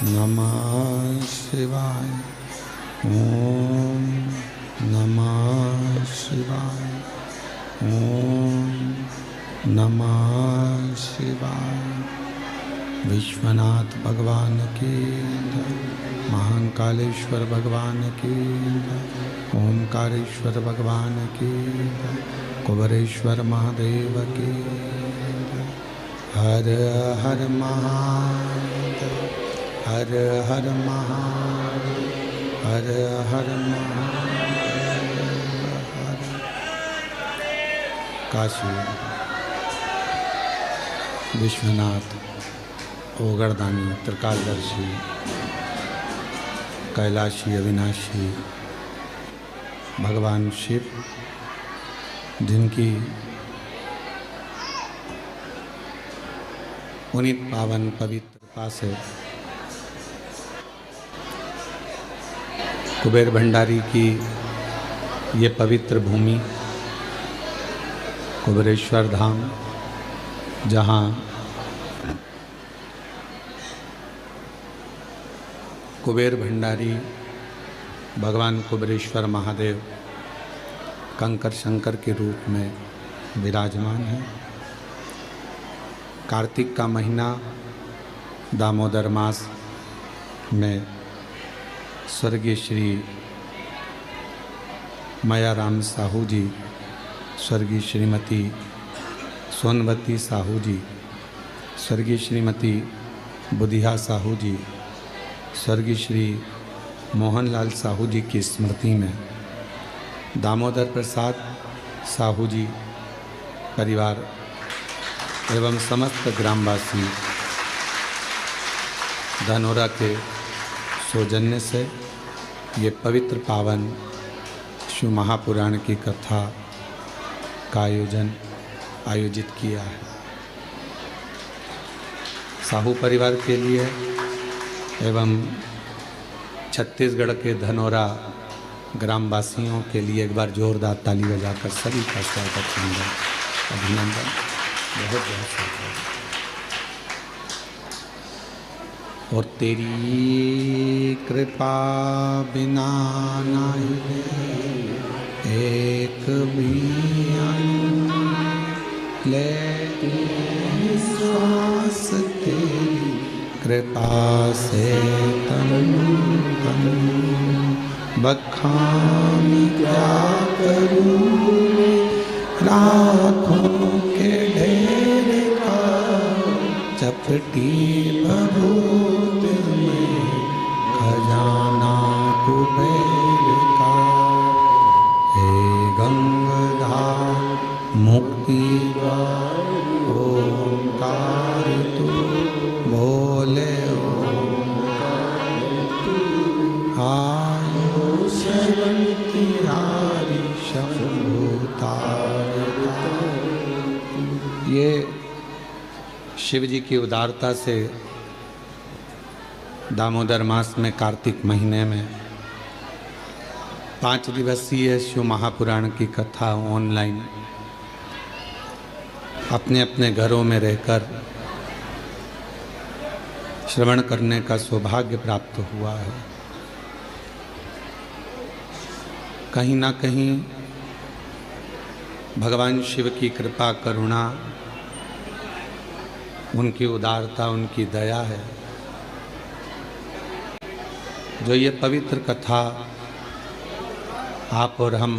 नमः शिवाय। ओम नमः शिवाय। ओम नमः शिवाय। विश्वनाथ भगवान की जय। महाकालेश्वर भगवान की जय। ओमकारेश्वर भगवान की जय। कुबेरेश्वर महादेव की जय। हर हर महादेव। हर हर महादेव। हर हर महादेव। हर काशी विश्वनाथ ओगरदानी त्रिकालदर्शी कैलाशी अविनाशी भगवान शिव, जिनकी पुनीत पावन पवित्र कृपा से कुबेर भंडारी की ये पवित्र भूमि कुबेरेश्वर धाम, जहाँ कुबेर भंडारी भगवान कुबेरेश्वर महादेव कंकर शंकर के रूप में विराजमान है। कार्तिक का महीना दामोदर मास में स्वर्गीय श्री मायाराम साहू जी, स्वर्गीय श्रीमती सोनवती साहू जी, स्वर्गीय श्रीमती बुधिया साहू जी, स्वर्गीय श्री मोहनलाल साहू जी की स्मृति में दामोदर प्रसाद साहू जी परिवार एवं समस्त ग्रामवासी धनौरा के सौजन्य से ये पवित्र पावन शिव महापुराण की कथा का आयोजित किया है। साहू परिवार के लिए एवं छत्तीसगढ़ के धनौरा ग्रामवासियों के लिए एक बार जोरदार ताली बजाकर सभी का स्वागत अभिनंदन। बहुत बहुत स्वागत। और तेरी कृपा बिना नहीं एक भी ले श्वास तेरी कृपा से तन बखान क्या करूँ राखों के ढेर का चपटी भभूत में खजाना कुबेर का। हे गंगाधार मुक्ति द्वार ओंकार तू बोले ओंकार तू आयो शरण तिहारी शंभु तारका। ये शिव जी की उदारता से दामोदर मास में कार्तिक महीने में 5 दिवसीय शिव महापुराण की कथा ऑनलाइन अपने अपने घरों में रहकर श्रवण करने का सौभाग्य प्राप्त हुआ है। कहीं ना कहीं भगवान शिव की कृपा करुणा, उनकी उदारता, उनकी दया है, जो ये पवित्र कथा आप और हम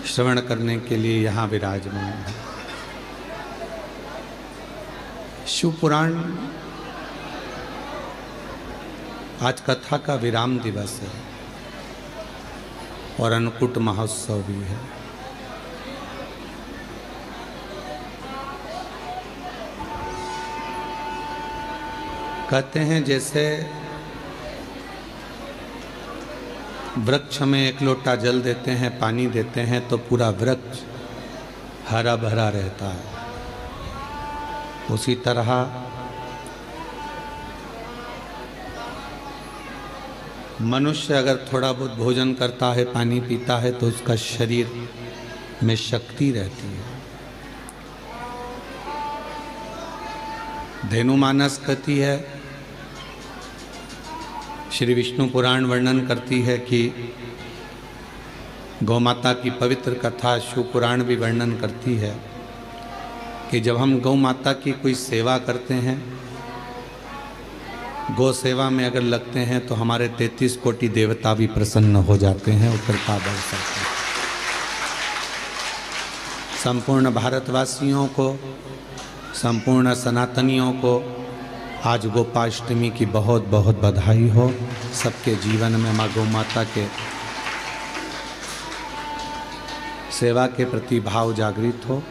श्रवण करने के लिए यहाँ विराजमान है। शिव पुराण आज कथा का विराम दिवस है और अन्नकूट महोत्सव भी है। कहते हैं जैसे वृक्ष में एक लोटा जल देते हैं, पानी देते हैं तो पूरा वृक्ष हरा भरा रहता है, उसी तरह मनुष्य अगर थोड़ा बहुत भोजन करता है, पानी पीता है तो उसका शरीर में शक्ति रहती है। धेनु मानस कहती है श्री विष्णु पुराण वर्णन करती है कि गौ माता की पवित्र कथा शिव पुराण भी वर्णन करती है कि जब हम गौ माता की कोई सेवा करते हैं, गौ सेवा में अगर लगते हैं तो हमारे 33 कोटि देवता भी प्रसन्न हो जाते हैं और कृपा बरसाते हैं। संपूर्ण भारतवासियों को, संपूर्ण सनातनियों को आज गोपाष्टमी की बहुत बहुत बधाई हो। सबके जीवन में माँ गौ माता के सेवा के प्रति भाव जागृत हो।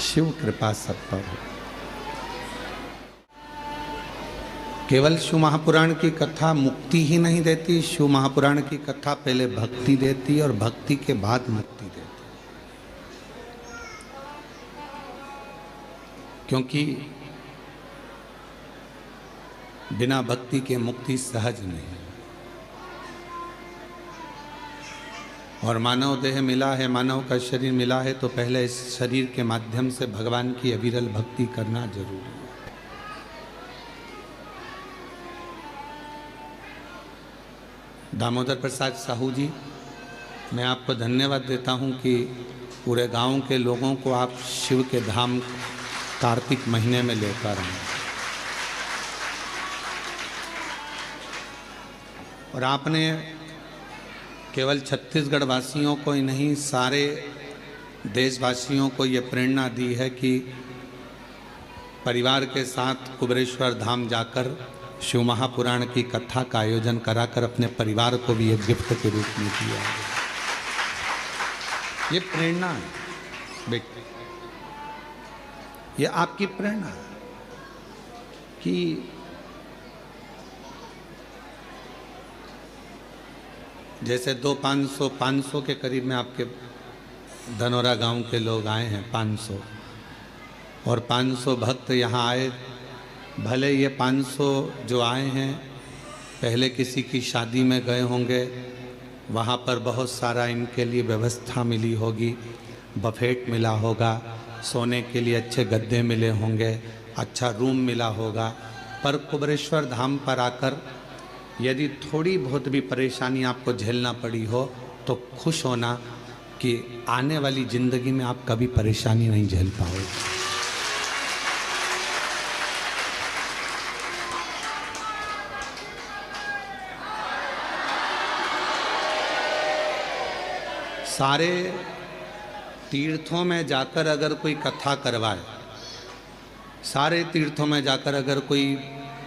शिव कृपा सब पर हो। केवल शिव महापुराण की कथा मुक्ति ही नहीं देती, शिव महापुराण की कथा पहले भक्ति देती और भक्ति के बाद मुक्ति देती। क्योंकि बिना भक्ति के मुक्ति सहज नहीं। और मानव देह मिला है, मानव का शरीर मिला है, तो पहले इस शरीर के माध्यम से भगवान की अविरल भक्ति करना जरूरी है। दामोदर प्रसाद साहू जी, मैं आपको धन्यवाद देता हूं कि पूरे गांव के लोगों को आप शिव के धाम कार्तिक महीने में लेकर आए और आपने केवल छत्तीसगढ़ वासियों को ही नहीं, सारे देशवासियों को ये प्रेरणा दी है कि परिवार के साथ कुबेरेश्वर धाम जाकर शिव महापुराण की कथा का आयोजन कराकर अपने परिवार को भी एक गिफ्ट के रूप में दिया है। ये प्रेरणा है बेटे, ये आपकी प्रेरणा है कि जैसे 500 के करीब में आपके धनौरा गांव के लोग आए हैं, 500 और 500 भक्त यहाँ आए। भले ये 500 जो आए हैं पहले किसी की शादी में गए होंगे, वहाँ पर बहुत सारा इनके लिए व्यवस्था मिली होगी, बफेट मिला होगा, सोने के लिए अच्छे गद्दे मिले होंगे, अच्छा रूम मिला होगा। पर कुबेरेश्वर धाम पर आकर यदि थोड़ी बहुत भी परेशानी आपको झेलना पड़ी हो तो खुश होना कि आने वाली ज़िंदगी में आप कभी परेशानी नहीं झेल पाओगे। सारे तीर्थों में जाकर अगर कोई कथा करवाए, सारे तीर्थों में जाकर अगर कोई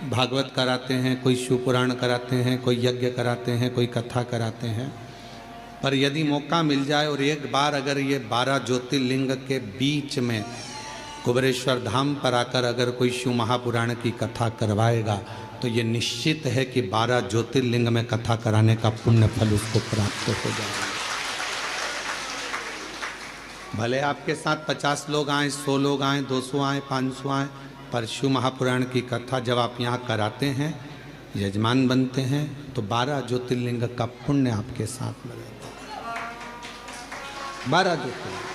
भागवत कराते हैं, कोई शिव पुराण कराते हैं, कोई यज्ञ कराते हैं, कोई कथा कराते हैं, पर यदि मौका मिल जाए और एक बार अगर ये 12 ज्योतिर्लिंग के बीच में कुबेरेश्वर धाम पर आकर अगर कोई शिव महापुराण की कथा करवाएगा तो ये निश्चित है कि 12 ज्योतिर्लिंग में कथा कराने का पुण्य फल उसको प्राप्त हो जाएगा। भले आपके साथ 50 लोग आए, 100 लोग आए, 200 आए, 500 आए, पर शिव महापुराण की कथा जब आप यहाँ कराते हैं, यजमान बनते हैं, तो 12 ज्योतिर्लिंग का पुण्य आपके साथ लगेगा। 12 ज्योतिर्लिंग।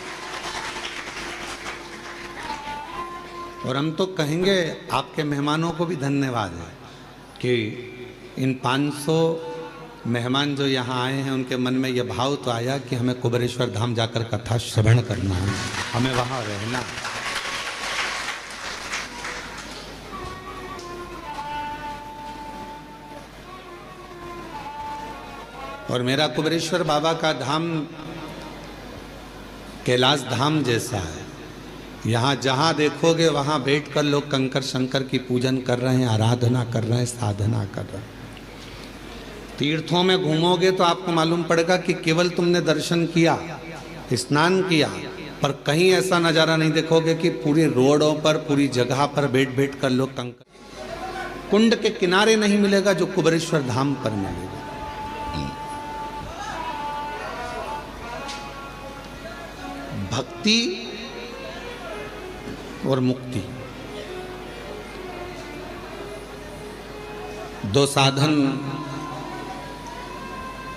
और हम तो कहेंगे आपके मेहमानों को भी धन्यवाद है कि इन 500 मेहमान जो यहाँ आए हैं उनके मन में यह भाव तो आया कि हमें कुबेरेश्वर धाम जाकर कथा श्रवण करना है, हमें वहाँ रहना है। और मेरा कुबेरेश्वर बाबा का धाम कैलाश धाम जैसा है। यहाँ जहाँ देखोगे वहाँ बैठकर लोग कंकर शंकर की पूजन कर रहे हैं, आराधना कर रहे हैं, साधना कर रहे हैं। तीर्थों में घूमोगे तो आपको मालूम पड़ेगा कि केवल तुमने दर्शन किया, स्नान किया, पर कहीं ऐसा नज़ारा नहीं देखोगे कि पूरी रोडों पर, पूरी जगह पर बैठ बैठ कर लोग कंकर। कुंड के किनारे नहीं मिलेगा जो कुबेरेश्वर धाम पर मिलेगा। भक्ति और मुक्ति, दो साधन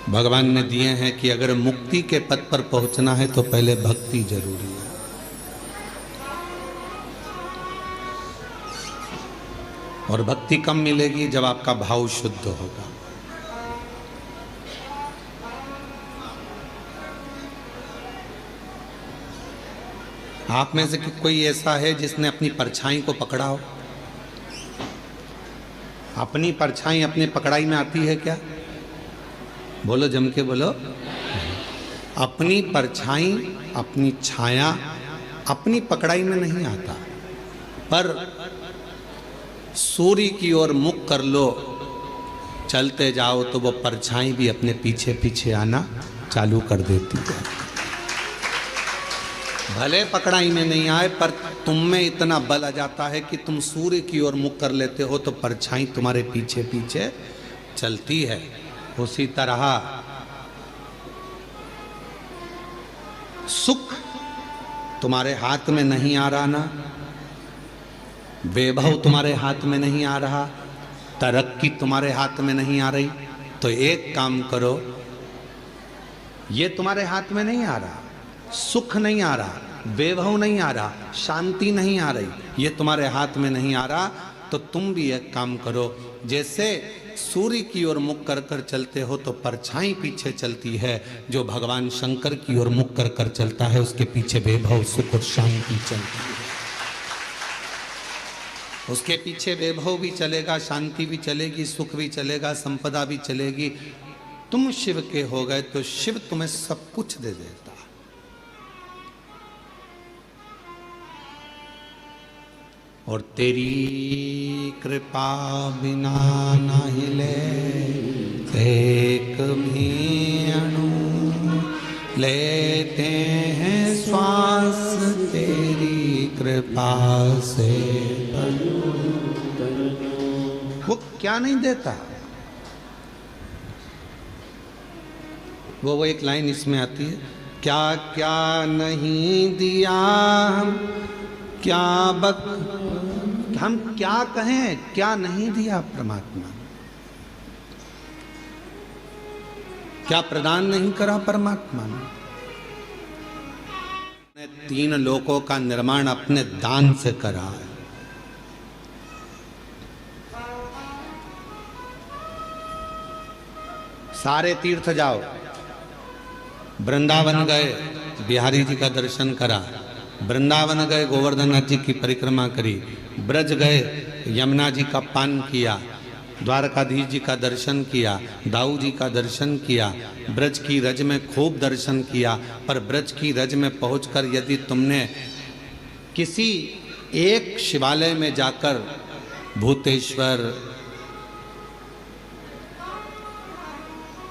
भगवान ने दिए हैं कि अगर मुक्ति के पद पर पहुंचना है तो पहले भक्ति जरूरी है। और भक्ति कम मिलेगी जब आपका भाव शुद्ध होगा। आप में से कोई ऐसा है जिसने अपनी परछाई को पकड़ा हो? अपनी परछाई अपने पकड़ाई में आती है क्या? बोलो, जम के बोलो। अपनी परछाई, अपनी छाया अपनी पकड़ाई में नहीं आता, पर सूर्य की ओर मुख कर लो, चलते जाओ तो वो परछाई भी अपने पीछे पीछे आना चालू कर देती है। भले पकड़ाई में नहीं आए, पर तुम में इतना बल आ जाता है कि तुम सूर्य की ओर मुख कर लेते हो तो परछाई तुम्हारे पीछे पीछे चलती है। उसी तरह सुख तुम्हारे हाथ में नहीं आ रहा ना, वैभव तुम्हारे हाथ में नहीं आ रहा, तरक्की तुम्हारे हाथ में नहीं आ रही, तो एक काम करो, ये तुम्हारे हाथ में नहीं आ रहा, सुख नहीं आ रहा, वैभव नहीं आ रहा, शांति नहीं आ रही, ये तुम्हारे हाथ में नहीं आ रहा, तो तुम भी एक काम करो, जैसे सूर्य की ओर मुख कर कर चलते हो तो परछाई पीछे चलती है, जो भगवान शंकर की ओर मुख कर कर चलता है उसके पीछे वैभव, सुख और शांति चलती है। उसके पीछे वैभव भी चलेगा, शांति भी चलेगी, सुख भी चलेगा, संपदा भी चलेगी। तुम शिव के हो गए तो शिव तुम्हें सब कुछ दे देता। और तेरी कृपा बिना न हिले एक भी अणु, लेते हैं श्वास तेरी कृपा से। वो क्या नहीं देता? वो एक लाइन इसमें आती है, क्या क्या नहीं दिया हम, क्या हम क्या कहें, क्या नहीं दिया परमात्मा, क्या प्रदान नहीं करा परमात्मा ने। 3 लोकों का निर्माण अपने दान से करा है। सारे तीर्थ जाओ, वृंदावन गए, बिहारी जी का दर्शन करा, वृंदावन गए, गोवर्धननाथ जी की परिक्रमा करी, ब्रज गए, यमुना जी का पान किया, द्वारकाधीश जी का दर्शन किया, दाऊ जी का दर्शन किया, ब्रज की रज में खूब दर्शन किया। पर ब्रज की रज में पहुंचकर यदि तुमने किसी एक शिवालय में जाकर भूतेश्वर,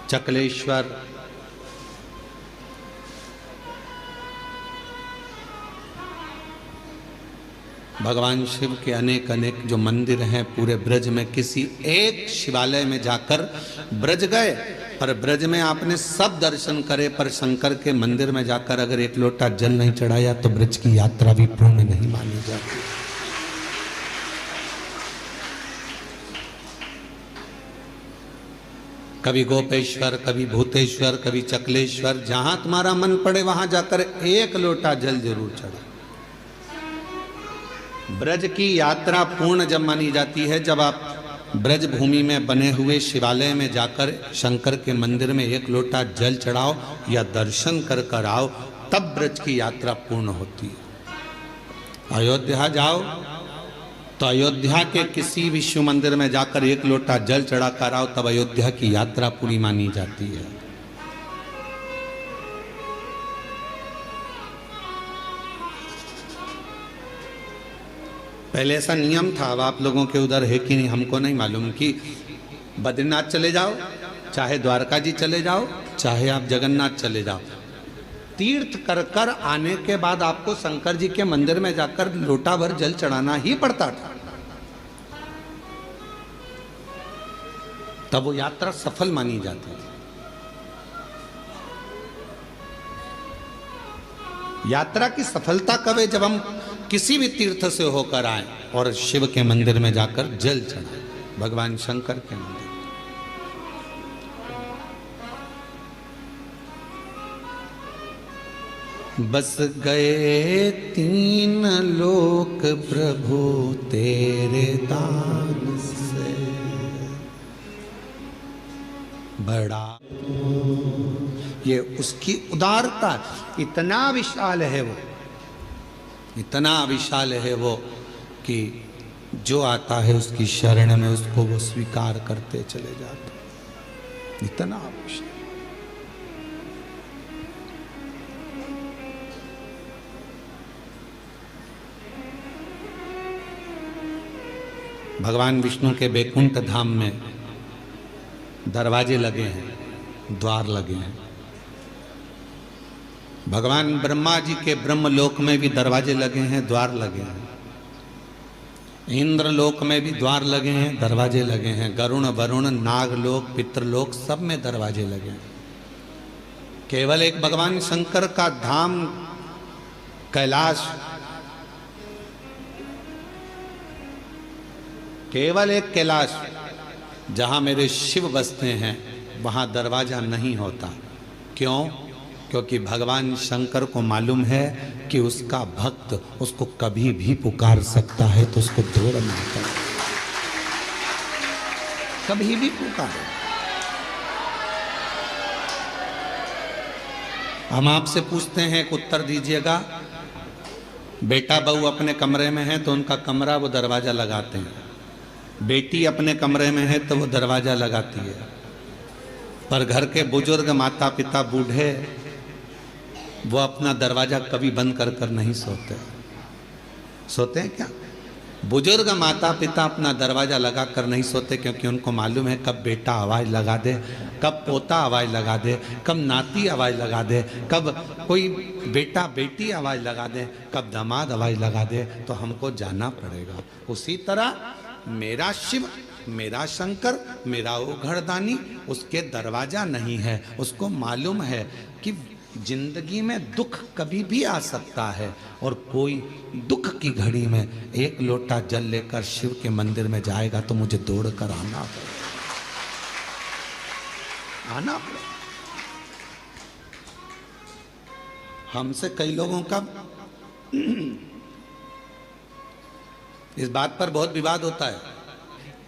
चकलेश्वर, भगवान शिव के अनेक अनेक जो मंदिर हैं पूरे ब्रज में, किसी एक शिवालय में जाकर ब्रज गए, पर ब्रज में आपने सब दर्शन करे, पर शंकर के मंदिर में जाकर अगर एक लोटा जल नहीं चढ़ाया तो ब्रज की यात्रा भी पूर्ण नहीं मानी जाती। कभी गोपेश्वर, कभी भूतेश्वर, कभी चकलेश्वर, जहां तुम्हारा मन पड़े वहां जाकर एक लोटा जल जरूर चढ़ा। ब्रज की यात्रा पूर्ण जब मानी जाती है जब आप ब्रज भूमि में बने हुए शिवालय में जाकर शंकर के मंदिर में एक लोटा जल चढ़ाओ या दर्शन कर कर आओ, तब ब्रज की यात्रा पूर्ण होती है। अयोध्या जाओ तो अयोध्या के किसी भी शिव मंदिर में जाकर एक लोटा जल चढ़ा कर आओ, तब अयोध्या की यात्रा पूरी मानी जाती है। पहले ऐसा नियम था, अब आप लोगों के उधर है कि नहीं हमको नहीं मालूम, कि बद्रीनाथ चले जाओ, चाहे द्वारका जी चले जाओ, चाहे आप जगन्नाथ चले जाओ, तीर्थ कर कर आने के बाद आपको शंकर जी के मंदिर में जाकर लोटा भर जल चढ़ाना ही पड़ता था, तब वो यात्रा सफल मानी जाती थी। यात्रा की सफलता कब है? जब हम किसी भी तीर्थ से होकर आए और शिव के मंदिर में जाकर जल चढ़ाए, भगवान शंकर के मंदिर। बस गए 3 लोक प्रभु तेरे दान से, बड़ा ये उसकी उदारता इतना विशाल है वो इतना विशाल है वो कि जो आता है उसकी शरण में उसको वो स्वीकार करते चले जाते, इतना विशाल। भगवान विष्णु के बैकुंठ धाम में दरवाजे लगे हैं, द्वार लगे हैं। भगवान ब्रह्मा जी के ब्रह्मलोक में भी दरवाजे लगे हैं, द्वार लगे हैं। इंद्रलोक में भी द्वार लगे हैं, दरवाजे लगे हैं। गरुण वरुण नागलोक पितृलोक सब में दरवाजे लगे हैं। केवल एक भगवान शंकर का धाम कैलाश, केवल एक कैलाश जहां मेरे शिव बसते हैं वहां दरवाजा नहीं होता। क्यों? क्योंकि भगवान शंकर को मालूम है कि उसका भक्त उसको कभी भी पुकार सकता है, तो उसको दौड़ना आता है, कभी भी पुकारे। हम आपसे पूछते हैं, एक उत्तर दीजिएगा। बेटा बहू अपने कमरे में है तो उनका कमरा वो दरवाजा लगाते हैं, बेटी अपने कमरे में है तो वो दरवाजा लगाती है, पर घर के बुजुर्ग माता पिता बूढ़े वो अपना दरवाजा कभी बंद कर कर नहीं सोते। सोते हैं क्या? बुजुर्ग माता पिता अपना दरवाजा लगा कर नहीं सोते, क्योंकि उनको मालूम है कब बेटा आवाज़ लगा दे, कब पोता आवाज़ लगा दे, कब नाती आवाज़ लगा दे, कब कोई बेटा बेटी आवाज़ लगा दे, कब दामाद आवाज़ लगा दे, तो हमको जाना पड़ेगा। उसी तरह मेरा शिव, मेरा शंकर, मेरा वो घरदानी, उसके दरवाजा नहीं है। उसको मालूम है कि जिंदगी में दुख कभी भी आ सकता है, और कोई दुख की घड़ी में एक लोटा जल लेकर शिव के मंदिर में जाएगा तो मुझे दौड़ कर आना पड़ेगा, आना पड़ेगा। हमसे कई लोगों का इस बात पर बहुत विवाद होता है,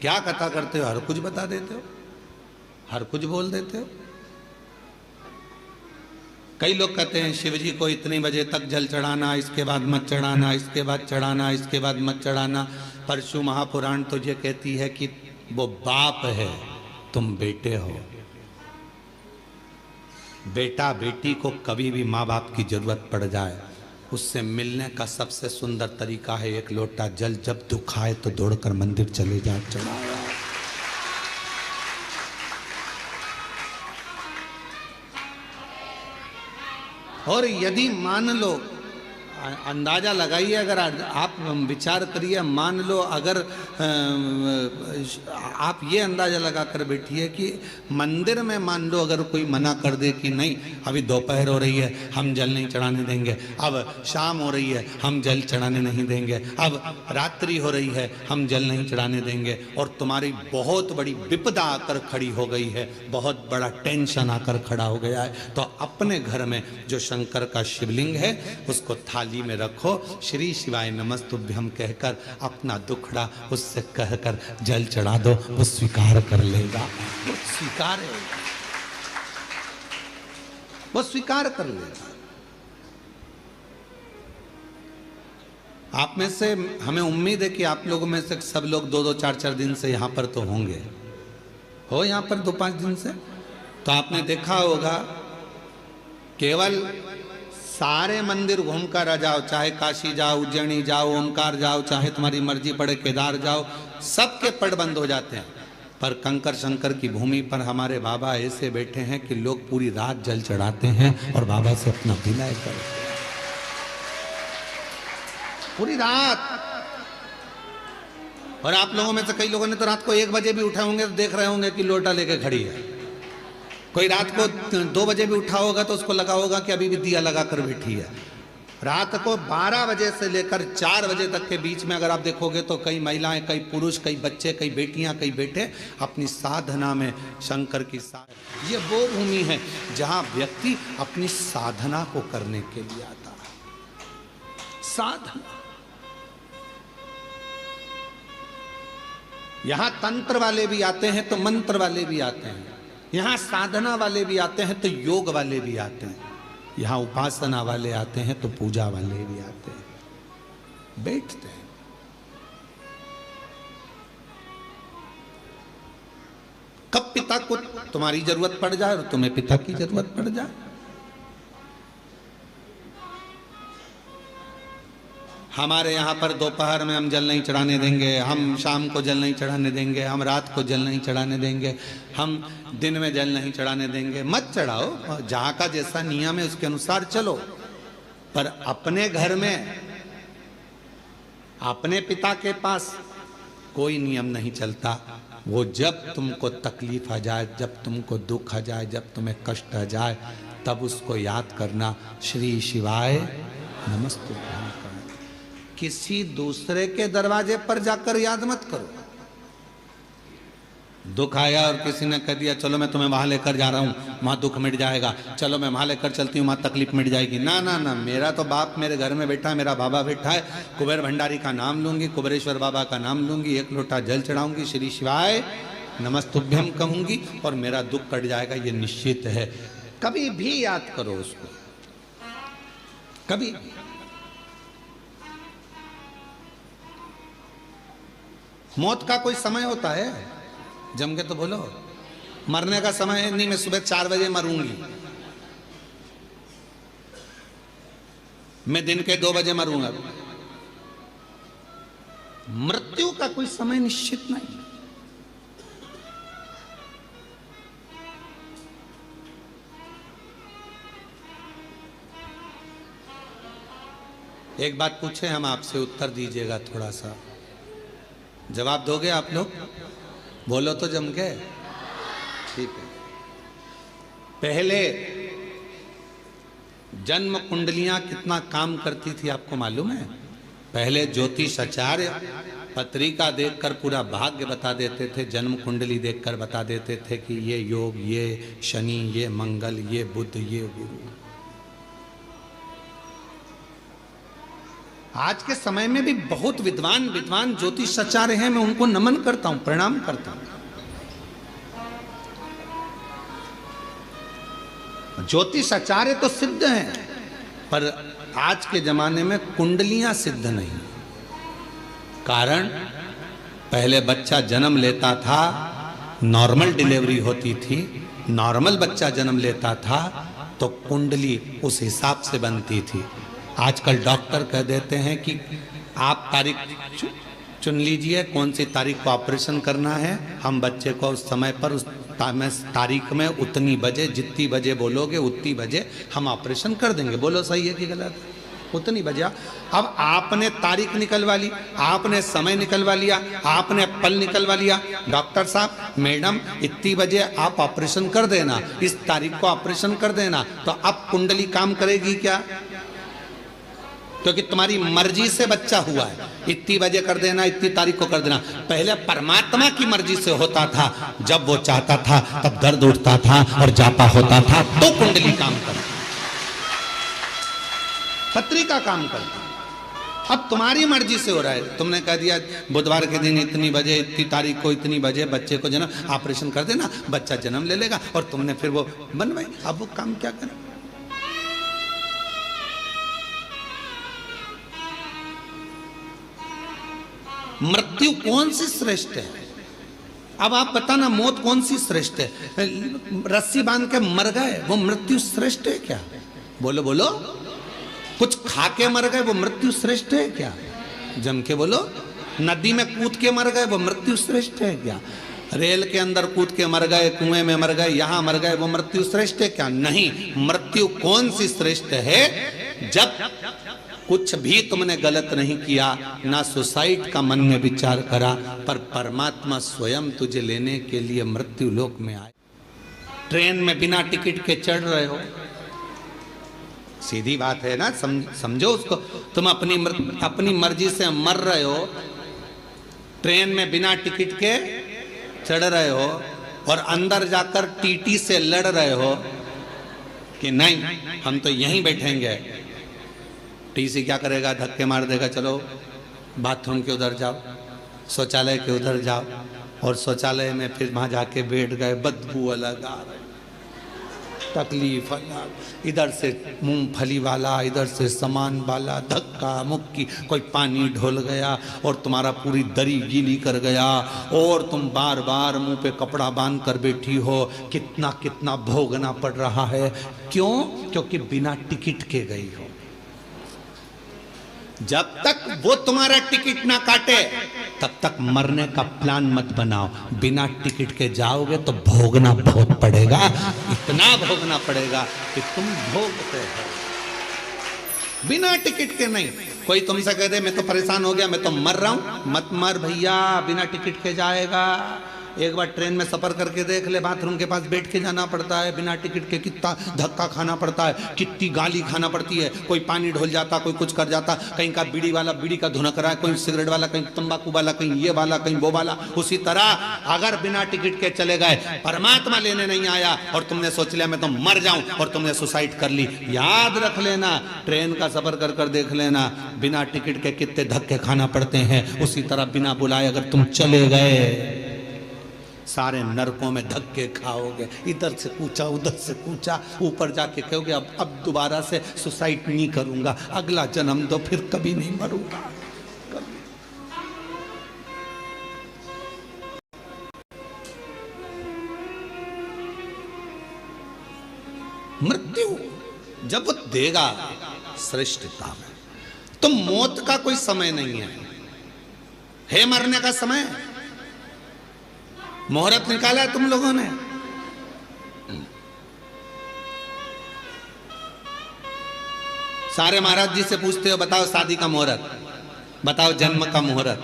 क्या कथा करते हो, हर कुछ बता देते हो, हर कुछ बोल देते हो। कई लोग कहते हैं शिव जी को इतने बजे तक जल चढ़ाना, इसके बाद मत चढ़ाना, इसके बाद चढ़ाना, इसके बाद मत चढ़ाना। परशु महापुराण तो ये कहती है कि वो बाप है, तुम बेटे हो। बेटा बेटी को कभी भी माँ बाप की जरूरत पड़ जाए, उससे मिलने का सबसे सुंदर तरीका है एक लोटा जल, जब दुख आए तो दौड़कर मंदिर चले जाओ, चढ़ाओ। और यदि मान लो, अंदाजा लगाइए, अगर आप विचार करिए, मान लो अगर आप ये अंदाजा लगा कर बैठिए कि मंदिर में मान लो अगर कोई मना कर दे कि नहीं अभी दोपहर हो रही है, हम जल नहीं चढ़ाने देंगे, अब शाम हो रही है, हम जल चढ़ाने नहीं देंगे, अब रात्रि हो रही है, हम जल नहीं चढ़ाने देंगे, और तुम्हारी बहुत बड़ी विपदा आकर खड़ी हो गई है, बहुत बड़ा टेंशन आकर खड़ा हो गया है, तो अपने घर में जो शंकर का शिवलिंग है उसको थाली में रखो, श्री शिवाय नमस्तुभ्यम कहकर अपना दुखड़ा उससे कहकर जल चढ़ा दो, वो स्वीकार कर लेगा, वो स्वीकार है, वो स्वीकार कर लेगा। आप में से हमें उम्मीद है कि आप लोगों में से सब लोग 2-2, 4-4 दिन से यहां पर तो होंगे, हो यहां पर 2-5 दिन से, तो आपने देखा होगा केवल सारे मंदिर घूम कर आ जाओ, चाहे काशी जाओ, उज्जैनी जाओ, ओमकार जाओ, चाहे तुम्हारी मर्जी पड़े केदार जाओ, सबके पट बंद हो जाते हैं। पर कंकर शंकर की भूमि पर हमारे बाबा ऐसे बैठे हैं कि लोग पूरी रात जल चढ़ाते हैं और बाबा से अपना विनय करते हैं, पूरी रात। और आप लोगों में से कई लोगों ने तो रात को 1 बजे भी उठे होंगे तो देख रहे होंगे कि लोटा लेके खड़ी है, कोई रात को 2 बजे भी उठा होगा तो उसको लगा होगा कि अभी भी दिया लगा कर बैठी है। रात को 12 बजे से लेकर 4 बजे तक के बीच में अगर आप देखोगे तो कई महिलाएं, कई पुरुष, कई बच्चे, कई बेटियां, कई बेटे अपनी साधना में शंकर की साधना। ये वो भूमि है जहां व्यक्ति अपनी साधना को करने के लिए आता है, साधना। यहां तंत्र वाले भी आते हैं तो मंत्र वाले भी आते हैं, यहाँ साधना वाले भी आते हैं तो योग वाले भी आते हैं, यहाँ उपासना वाले आते हैं तो पूजा वाले भी आते हैं। बैठते हैं। कब पिता को तुम्हारी जरूरत पड़ जाए और तुम्हें पिता की जरूरत पड़ जाए। हमारे यहाँ पर दोपहर में हम जल नहीं चढ़ाने देंगे, हम शाम को जल नहीं चढ़ाने देंगे, हम रात को जल नहीं चढ़ाने देंगे, हम दिन में जल नहीं चढ़ाने देंगे। मत चढ़ाओ, जहाँ का जैसा नियम है उसके अनुसार चलो। पर अपने घर में अपने पिता के पास कोई नियम नहीं चलता। वो जब तुमको तकलीफ आ जाए, जब तुमको दुख आ जाए, जब तुम्हें कष्ट आ जाए, तब उसको याद करना, श्री शिवाय नमस्तुभ्यं। किसी दूसरे के दरवाजे पर जाकर याद मत करो। दुख आया और किसी ने कह दिया चलो मैं तुम्हें वहां लेकर जा रहा हूं, वहां दुख मिट जाएगा, चलो मैं वहां लेकर चलती हूं, वहां तकलीफ मिट जाएगी। ना ना ना, मेरा तो बाप मेरे घर में बैठा है, मेरा बाबा बैठा है, कुबेर भंडारी का नाम लूंगी, कुबेरेश्वर बाबा का नाम लूंगी, एक लोटा जल चढ़ाऊंगी, श्री शिवाय नमस्तुभ्यं कहूंगी और मेरा दुख कट जाएगा, ये निश्चित है। कभी भी याद करो उसको, कभी। मौत का कोई समय होता है? जम के तो बोलो। मरने का समय है नहीं, मैं सुबह 4 बजे मरूंगी, मैं दिन के 2 बजे मरूंगा। मृत्यु का कोई समय निश्चित नहीं। एक बात पूछे हम आपसे, उत्तर दीजिएगा, थोड़ा सा जवाब दोगे आप लोग? बोलो तो जम के। ठीक है। पहले जन्म कुंडलियां कितना काम करती थी आपको मालूम है? पहले ज्योतिष आचार्य पत्रिका देखकर पूरा भाग्य बता देते थे, जन्म कुंडली देखकर बता देते थे कि ये योग, ये शनि, ये मंगल, ये बुध, ये गुरु। आज के समय में भी बहुत विद्वान विद्वान ज्योतिष आचार्य हैं, मैं उनको नमन करता हूं, प्रणाम करता हूं। ज्योतिष आचार्य तो सिद्ध हैं, पर आज के जमाने में कुंडलियां सिद्ध नहीं। कारण पहले बच्चा जन्म लेता था, नॉर्मल डिलीवरी होती थी, नॉर्मल बच्चा जन्म लेता था तो कुंडली उस हिसाब से बनती थी। आजकल डॉक्टर कह देते हैं कि आप तारीख चुन लीजिए, कौन सी तारीख को ऑपरेशन करना है, हम बच्चे को उस समय पर उस तारीख में उतनी बजे, जितनी बजे बोलोगे उतनी बजे हम ऑपरेशन कर देंगे। बोलो सही है कि गलत? उतनी बजे। अब आपने तारीख निकलवा ली, आपने समय निकलवा लिया, आपने पल निकलवा लिया, डॉक्टर साहब मैडम इतनी बजे आप ऑपरेशन कर देना, इस तारीख को ऑपरेशन कर देना, तो अब कुंडली काम करेगी क्या? क्योंकि तुम्हारी मर्जी से बच्चा हुआ है, इतनी बजे कर देना, इतनी तारीख को कर देना। पहले परमात्मा की मर्जी से होता था, जब वो चाहता था तब दर्द उठता था और जापा होता था तो कुंडली काम करती, पत्रिका काम करती। अब तुम्हारी मर्जी से हो रहा है, तुमने कह दिया बुधवार के दिन इतनी बजे, इतनी तारीख को इतनी बजे बच्चे को जन्म ऑपरेशन कर देना, बच्चा जन्म ले लेगा, और तुमने फिर वो बनवाई। अब वो काम क्या करें? मृत्यु कौन सी श्रेष्ठ है? अब आप बताना, मौत कौन सी श्रेष्ठ है? रस्सी बांध के मर गए, वो मृत्यु श्रेष्ठ है क्या? बोलो बोलो। कुछ खा के मर गए, वो मृत्यु श्रेष्ठ है क्या? जम के बोलो। नदी में कूद के मर गए, वो मृत्यु श्रेष्ठ है क्या? रेल के अंदर कूद के मर गए, कुएं में मर गए, यहां मर गए, वो मृत्यु श्रेष्ठ है क्या? नहीं। मृत्यु कौन सी श्रेष्ठ है? जब कुछ भी तुमने गलत नहीं किया, ना सुसाइड का मन में विचार करा, पर परमात्मा स्वयं तुझे लेने के लिए मृत्यु लोक में आए। ट्रेन में बिना टिकट के चढ़ रहे हो, सीधी बात है ना, समझो उसको। तुम अपनी मर्जी से मर रहे हो, ट्रेन में बिना टिकट के चढ़ रहे हो, और अंदर जाकर टीटी से लड़ रहे हो कि नहीं हम तो यहीं बैठेंगे। टीसी क्या करेगा? धक्के मार देगा, चलो बाथरूम के उधर जाओ, शौचालय के उधर जाओ, और शौचालय में फिर वहां जाके बैठ गए, बदबू अलग आ रही, तकलीफ अलग, इधर से मूंगफली वाला, इधर से सामान वाला, धक्का मुक्की, कोई पानी ढोल गया और तुम्हारा पूरी दरी गीली कर गया और तुम बार बार मुंह पे कपड़ा बांध कर बैठी हो। कितना कितना भोगना पड़ रहा है। क्यों? क्योंकि बिना टिकट के गई हो। जब तक वो तुम्हारा टिकट ना काटे तब तक मरने का प्लान मत बनाओ। बिना टिकट के जाओगे तो भोगना बहुत पड़ेगा, इतना भोगना पड़ेगा कि तुम भोगते हो। बिना टिकट के नहीं। कोई तुमसे कह दे मैं तो परेशान हो गया, मैं तो मर रहा हूं, मत मर भैया, बिना टिकट के जाएगा। एक बार ट्रेन में सफर करके देख ले, बाथरूम के पास बैठ के जाना पड़ता है बिना टिकट के, कितना धक्का खाना पड़ता है, कितनी गाली खाना पड़ती है। कोई पानी ढोल जाता, कोई कुछ कर जाता, कहीं का बीड़ी वाला बीड़ी का धुनक रहा है, कोई सिगरेट वाला, कहीं तंबाकू वाला, कहीं ये वाला, कहीं वो वाला। उसी तरह अगर बिना टिकट के चले गए, परमात्मा लेने नहीं आया और तुमने सोच लिया मैं तो मर जाऊं और तुमने सुसाइड कर ली, याद रख लेना, ट्रेन का सफर कर कर देख लेना, बिना टिकट के कितने धक्के खाना पड़ते हैं। उसी तरह बिना बुलाए अगर तुम चले गए, सारे नरकों में धक्के खाओगे, इधर से कूचा उधर से कूचा, ऊपर जाके कहोगे अब दोबारा से सुसाइड नहीं करूंगा, अगला जन्म दो, फिर कभी नहीं मरूंगा। मृत्यु जब वो देगा श्रेष्ठता में, तो मौत का कोई समय नहीं है मरने का समय। मुहूर्त निकाला है तुम लोगों ने, सारे महाराज जी से पूछते हो बताओ शादी का मुहूर्त, बताओ जन्म का मुहूर्त,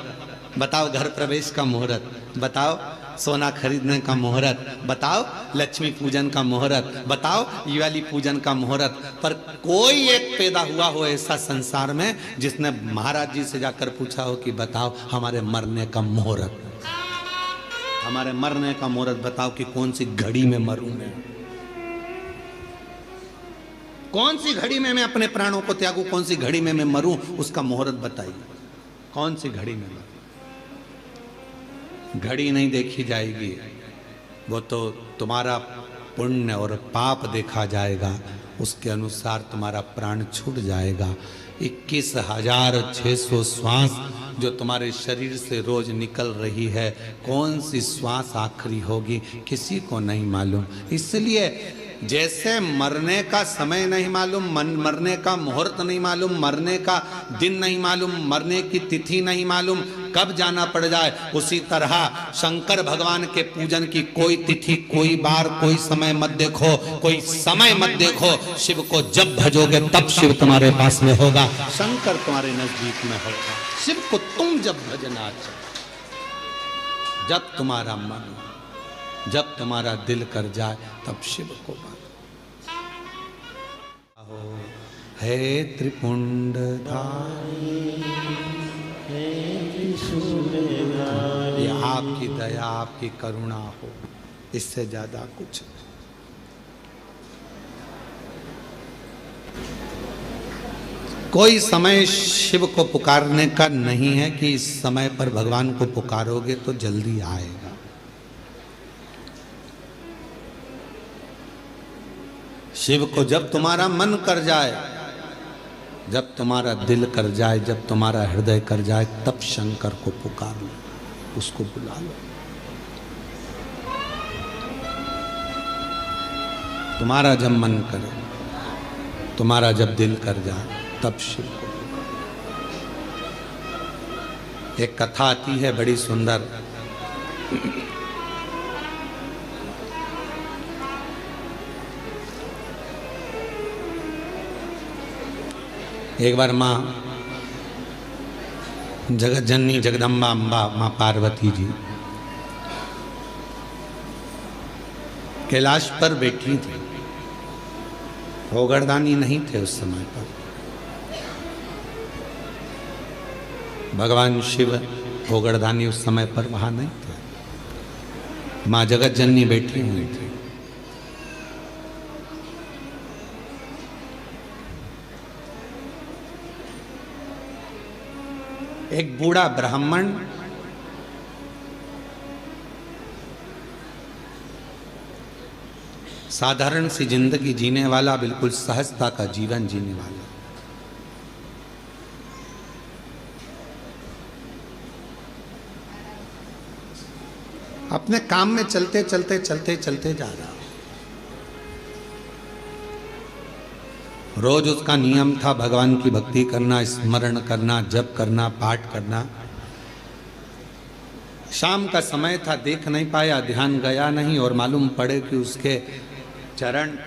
बताओ घर प्रवेश का मुहूर्त, बताओ सोना खरीदने का मुहूर्त, बताओ लक्ष्मी पूजन का मुहूर्त, बताओ दिवाली पूजन का मुहूर्त। पर कोई एक पैदा हुआ हो ऐसा संसार में जिसने महाराज जी से जाकर पूछा हो कि बताओ हमारे मरने का मुहूर्त, हमारे मरने का मुहूर्त बताओ कि कौन सी घड़ी में मरूं मैं, कौन सी घड़ी में मैं अपने प्राणों को त्यागूं, कौन सी घड़ी में मैं मरूं, उसका मुहूर्त बताइए। कौन सी घड़ी में मरूं? घड़ी नहीं देखी जाएगी, वो तो तुम्हारा पुण्य और पाप देखा जाएगा, उसके अनुसार तुम्हारा प्राण छूट जाएगा। 21,600 श्वास जो तुम्हारे शरीर से रोज निकल रही है, कौन सी श्वास आखिरी होगी किसी को नहीं मालूम। इसलिए जैसे मरने का समय नहीं मालूम, मरने का मुहूर्त नहीं मालूम, मरने का दिन नहीं मालूम, मरने की तिथि नहीं मालूम, कब जाना पड़ जाए, उसी तरह शंकर भगवान के पूजन की कोई तिथि, कोई बार, कोई समय मत देखो, कोई समय मत देखो। शिव को जब भजोगे तब शिव तुम्हारे पास में होगा, शंकर तुम्हारे नजदीक में होगा। शिव को तुम जब भजना चाहो, जब तुम्हारा मन, जब तुम्हारा दिल कर जाए, तब शिव को हे त्रिपुंडधारी, ये आपकी दया, आपकी करुणा हो, इससे ज्यादा कुछ नहीं। कोई समय शिव को पुकारने का नहीं है कि इस समय पर भगवान को पुकारोगे तो जल्दी आएगा। शिव को जब तुम्हारा मन कर जाए, जब तुम्हारा दिल कर जाए, जब तुम्हारा हृदय कर जाए, तब शंकर को पुकार लो, उसको बुला लो। तुम्हारा जब मन करे, तुम्हारा जब दिल कर जाए, तब शिव को पुकारो। एक कथा आती है बड़ी सुंदर, एक बार माँ जगत जननी जगदम्बा अम्बा माँ पार्वती जी कैलाश पर बैठी थी। भोगरदानी नहीं थे उस समय पर, भगवान शिव भोगरदानी उस समय पर वहां नहीं थे। माँ जगत जननी बैठी हुई थी। एक बूढ़ा ब्राह्मण साधारण सी जिंदगी जीने वाला, बिल्कुल सहजता का जीवन जीने वाला। अपने काम में चलते चलते चलते चलते जा रहा। रोज उसका नियम था भगवान की भक्ति करना, स्मरण करना, जप करना, पाठ करना। शाम का समय था, देख नहीं पाया, ध्यान गया नहीं और मालूम पड़े कि उसके चरण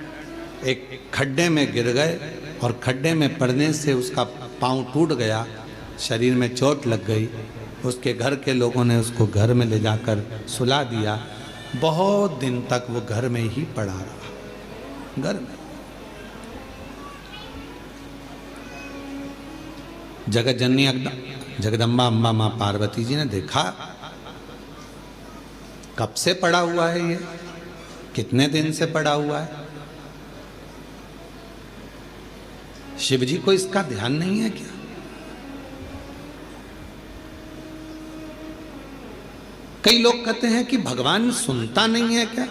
एक खड्डे में गिर गए और खड्डे में पड़ने से उसका पांव टूट गया, शरीर में चोट लग गई। उसके घर के लोगों ने उसको घर में ले जाकर सुला दिया। बहुत दिन तक वो घर में ही पड़ा रहा, घर में। जगत जननी जगदम्बा अम्बा माँ पार्वती जी ने देखा कब से पड़ा हुआ है ये, कितने दिन से पड़ा हुआ है। शिव जी को इसका ध्यान नहीं है क्या? कई लोग कहते हैं कि भगवान सुनता नहीं है क्या?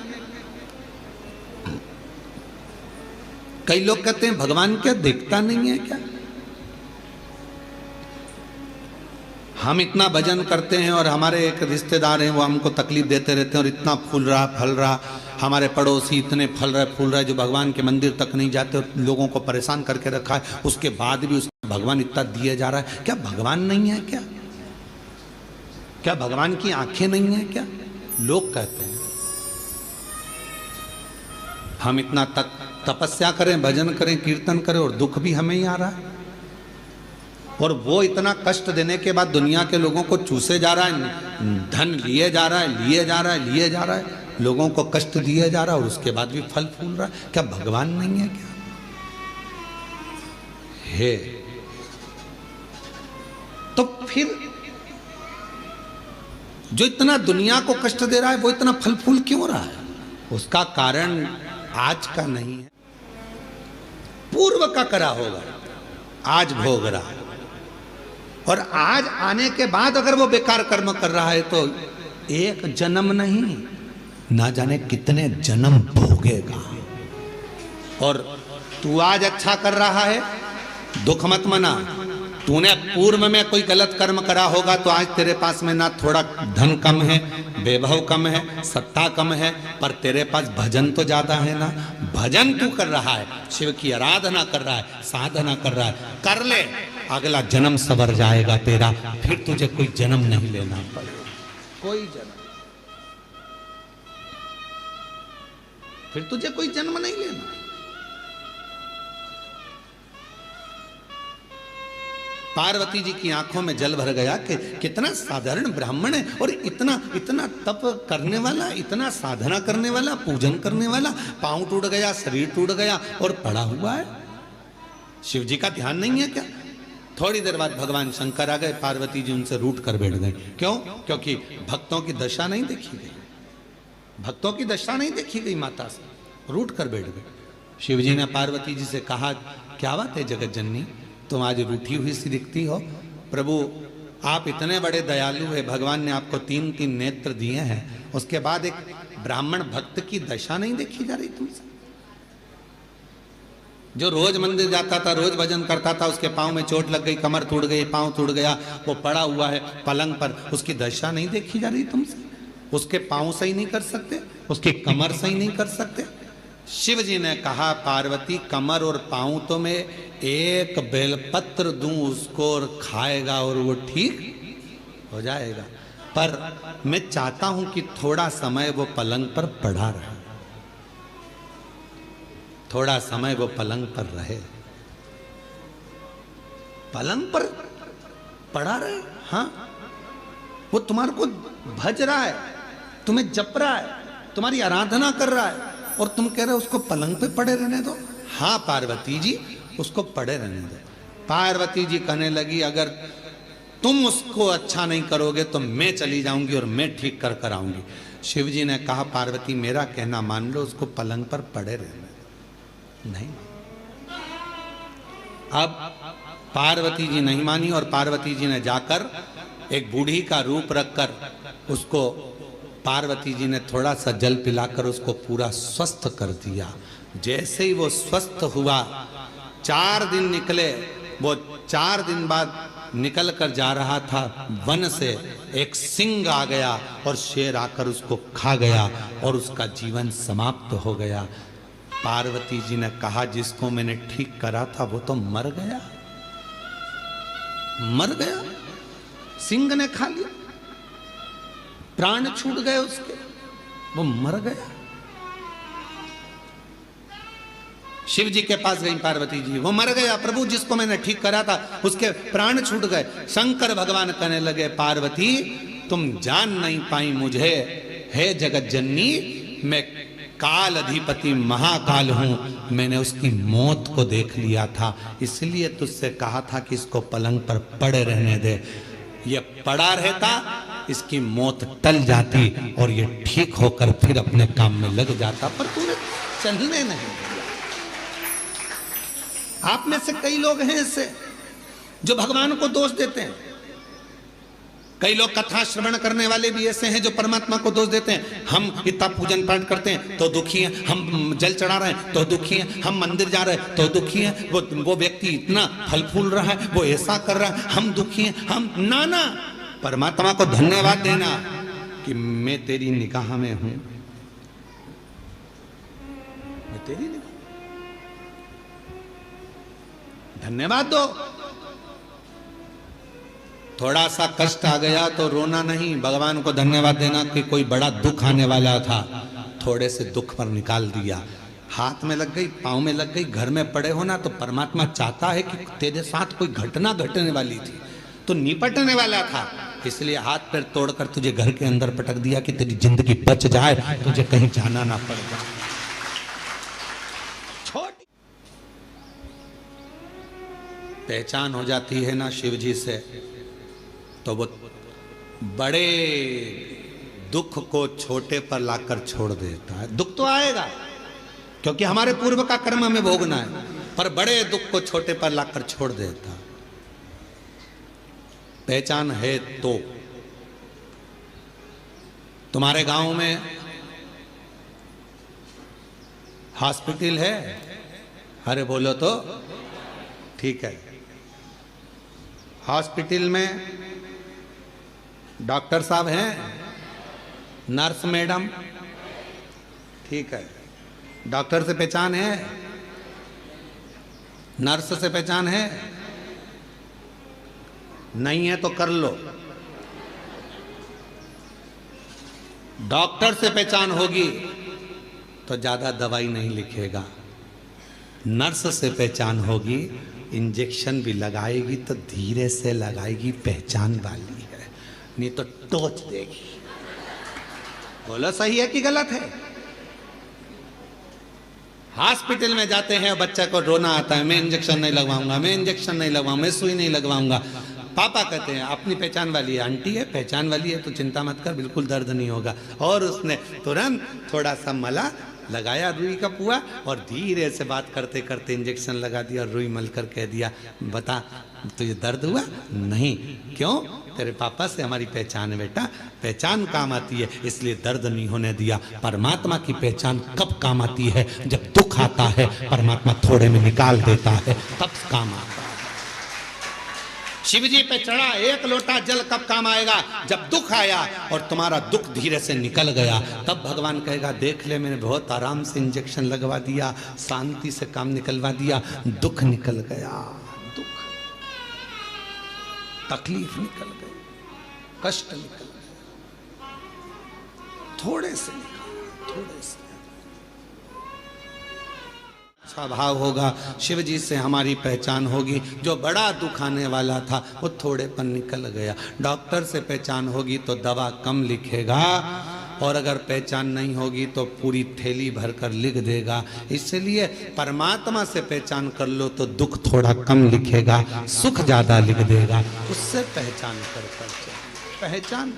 कई लोग कहते हैं भगवान क्या देखता नहीं है क्या? हम इतना भजन करते हैं और हमारे एक रिश्तेदार हैं, वो हमको तकलीफ देते रहते हैं और इतना फूल रहा फल रहा, हमारे पड़ोसी इतने फल रहे फूल रहे जो भगवान के मंदिर तक नहीं जाते और लोगों को परेशान करके रखा है। उसके बाद भी उसको भगवान इतना दिए जा रहा है। क्या भगवान नहीं है क्या? क्या भगवान की आंखें नहीं है क्या? लोग कहते हैं। हम इतना तपस्या करें, भजन करें, कीर्तन करें और दुख भी हमें ही आ रहा है। और वो इतना कष्ट देने के बाद दुनिया के लोगों को चूसे जा रहा है, धन लिए जा रहा है, लिए जा रहा है, लिए जा रहा है, लोगों को कष्ट दिए जा रहा है और उसके बाद भी फल फूल रहा है। क्या भगवान नहीं है क्या? है तो फिर जो इतना दुनिया को कष्ट दे रहा है वो इतना फल फूल क्यों रहा है? उसका कारण आज का नहीं है, पूर्व का करा होगा, आज भोग रहा है। और आज आने के बाद अगर वो बेकार कर्म कर रहा है तो एक जन्म नहीं, ना जाने कितने जन्म भोगेगा। और तू आज अच्छा कर रहा है, दुख मत मना। तूने पूर्व में कोई गलत कर्म करा होगा तो आज तेरे पास में ना थोड़ा धन कम है, वैभव कम है, सत्ता कम है, पर तेरे पास भजन तो ज्यादा है ना। भजन तू कर रहा है, शिव की आराधना कर रहा है, साधना कर रहा है, कर ले, अगला जन्म सवर जाएगा तेरा। फिर तुझे कोई जन्म नहीं लेना पड़ेगा, कोई जन्म, फिर तुझे कोई जन्म नहीं लेना। पार्वती जी की आंखों में जल भर गया कि कितना साधारण ब्राह्मण है और इतना इतना तप करने वाला, इतना साधना करने वाला, पूजन करने वाला, पांव टूट गया, शरीर टूट गया और पड़ा हुआ है। शिव जी का ध्यान नहीं है क्या? थोड़ी देर बाद भगवान शंकर आ गए, पार्वती जी उनसे रूठ कर बैठ गए। क्यों? क्योंकि भक्तों की दशा नहीं देखी गई, भक्तों की दशा नहीं देखी गई, माता से रूठ कर बैठ गए। शिव जी ने पार्वती जी से कहा, क्या बात है जगत जननी, तुम आज रूठी हुई सी दिखती हो। प्रभु आप इतने बड़े दयालु है, भगवान ने आपको 3-3 नेत्र दिए हैं, उसके बाद एक ब्राह्मण भक्त की दशा नहीं देखी जा रही तुमसे? जो रोज मंदिर जाता था, रोज भजन करता था, उसके पांव में चोट लग गई, कमर टूट गई, पांव टूट गया, वो पड़ा हुआ है पलंग पर, उसकी दशा नहीं देखी जा रही तुमसे? उसके पांव सही नहीं कर सकते, उसकी कमर सही नहीं कर सकते? शिव जी ने कहा, पार्वती कमर और पांव तो मैं एक बेलपत्र दूं उसको और खाएगा और वो ठीक हो जाएगा, पर मैं चाहता हूं कि थोड़ा समय वो पलंग पर पड़ा रहे, थोड़ा समय वो पलंग पर रहे, पलंग पर पड़ा रहे। हाँ, वो तुम्हारे को भज रहा है, तुम्हें जप रहा है, तुम्हारी आराधना कर रहा है और तुम कह रहे हो उसको पलंग पे पड़े रहने दो। हाँ पार्वती जी, उसको पड़े रहने दो। पार्वती जी कहने लगी, अगर तुम उसको अच्छा नहीं करोगे तो मैं चली जाऊंगी और मैं ठीक कर कर आऊंगी। शिव जी ने कहा, पार्वती मेरा कहना मान लो, उसको पलंग पर पड़े रहने दो। नहीं, अब पार्वती जी नहीं मानी और पार्वती जी ने जाकर एक बूढ़ी का रूप रखकर उसको पार्वती जी ने थोड़ा सा जल पिलाकर उसको पूरा स्वस्थ कर दिया। जैसे ही वो स्वस्थ हुआ, 4 दिन निकले, वो 4 दिन बाद निकल कर जा रहा था, वन से एक सिंह आ गया और शेर आकर उसको खा गया और उसका जीवन समाप्त हो गया। पार्वती जी ने कहा, जिसको मैंने ठीक करा था वो तो मर गया, मर गया, सिंह ने खा लिया, प्राण छूट गए उसके, वो मर गया। शिव जी के पास गई पार्वती जी, वो मर गया प्रभु, जिसको मैंने ठीक करा था उसके प्राण छूट गए। शंकर भगवान कहने लगे, पार्वती तुम जान नहीं पाई मुझे, हे जगत जननी, मैं काल अधिपति महाकाल हूं, मैंने उसकी मौत को देख लिया था, इसलिए तुझसे कहा था कि इसको पलंग पर पड़े रहने दे। ये पड़ा रहता, इसकी मौत टल जाती और ये ठीक होकर फिर अपने काम में लग जाता, पर तूने चलने नहीं दिया। आप में से कई लोग हैं ऐसे जो भगवान को दोष देते हैं। कई लोग कथा श्रवण करने वाले भी ऐसे हैं जो परमात्मा को दोष देते हैं। हम इतना पूजन पाठ करते हैं तो दुखी हैं, हम जल चढ़ा रहे हैं तो दुखी हैं, हम मंदिर जा रहे हैं तो दुखी हैं, वो व्यक्ति इतना फल फूल रहा है, वो ऐसा कर रहा है, हम दुखी हैं। हम नाना परमात्मा को धन्यवाद देना कि मैं तेरी निगाह में हूं, मैं तेरी निगाह, धन्यवाद दो। थोड़ा सा कष्ट आ गया तो रोना नहीं, भगवान को धन्यवाद देना कि कोई बड़ा दुख आने वाला था, थोड़े से दुख पर निकाल दिया। हाथ में लग गई, पांव में लग गई, घर में पड़े हो ना, तो परमात्मा चाहता है कि तेरे साथ कोई घटना घटने वाली थी तो निपटने वाला था, इसलिए हाथ पैर तोड़कर तुझे घर के अंदर पटक दिया कि तेरी जिंदगी बच जाए, तुझे कहीं जाना ना पड़ जाए। छोटी पहचान हो जाती है ना शिव जी से, तो वो बड़े दुख को छोटे पर लाकर छोड़ देता है। दुख तो आएगा क्योंकि हमारे पूर्व का कर्म हमें भोगना है, पर बड़े दुख को छोटे पर लाकर छोड़ देता। पहचान है तो तुम्हारे गांव में हॉस्पिटल है? अरे बोलो तो ठीक है। हॉस्पिटल में डॉक्टर साहब हैं, नर्स मैडम, ठीक है। डॉक्टर से पहचान है, नर्स से पहचान है, नहीं है तो कर लो। डॉक्टर से पहचान होगी तो ज्यादा दवाई नहीं लिखेगा, नर्स से पहचान होगी, इंजेक्शन भी लगाएगी तो धीरे से लगाएगी, पहचान वाली है, नहीं तो टोच देगी। बोलो सही है कि गलत है? हॉस्पिटल में जाते हैं, बच्चा को रोना आता है, मैं इंजेक्शन नहीं लगवाऊंगा, मैं इंजेक्शन नहीं लगवाऊंगा, मैं सुई नहीं लगवाऊंगा। पापा कहते हैं अपनी पहचान वाली है, आंटी है पहचान वाली है तो चिंता मत कर, बिल्कुल दर्द नहीं होगा। और उसने तुरंत थोड़ा सा मला लगाया रुई का पुआ और धीरे से बात करते करते इंजेक्शन लगा दिया और रुई मल कर कह दिया, बता तुझे दर्द हुआ? नहीं। क्यों? तेरे पापा से हमारी पहचान है बेटा, पहचान काम आती है इसलिए दर्द नहीं होने दिया। परमात्मा की पहचान कब काम आती है? जब दुख आता है, परमात्मा थोड़े में निकाल देता है, तब काम आता है। शिव जी पे चढ़ा एक लोटा जल कब काम आएगा? जब दुख आया और तुम्हारा दुख धीरे से निकल गया, तब भगवान कहेगा देख ले मैंने बहुत आराम से इंजेक्शन लगवा दिया, शांति से काम निकलवा दिया, दुख निकल गया, दुख तकलीफ निकल गई, कष्ट निकल गया, थोड़े से निकल, थोड़े से स्वभाव होगा। शिव जी से हमारी पहचान होगी, जो बड़ा दुख आने वाला था वो थोड़े पर निकल गया। डॉक्टर से पहचान होगी तो दवा कम लिखेगा, और अगर पहचान नहीं होगी तो पूरी थैली भर कर लिख देगा। इसलिए परमात्मा से पहचान कर लो तो दुख थोड़ा कम लिखेगा, सुख ज्यादा लिख देगा। उससे पहचान कर पहचान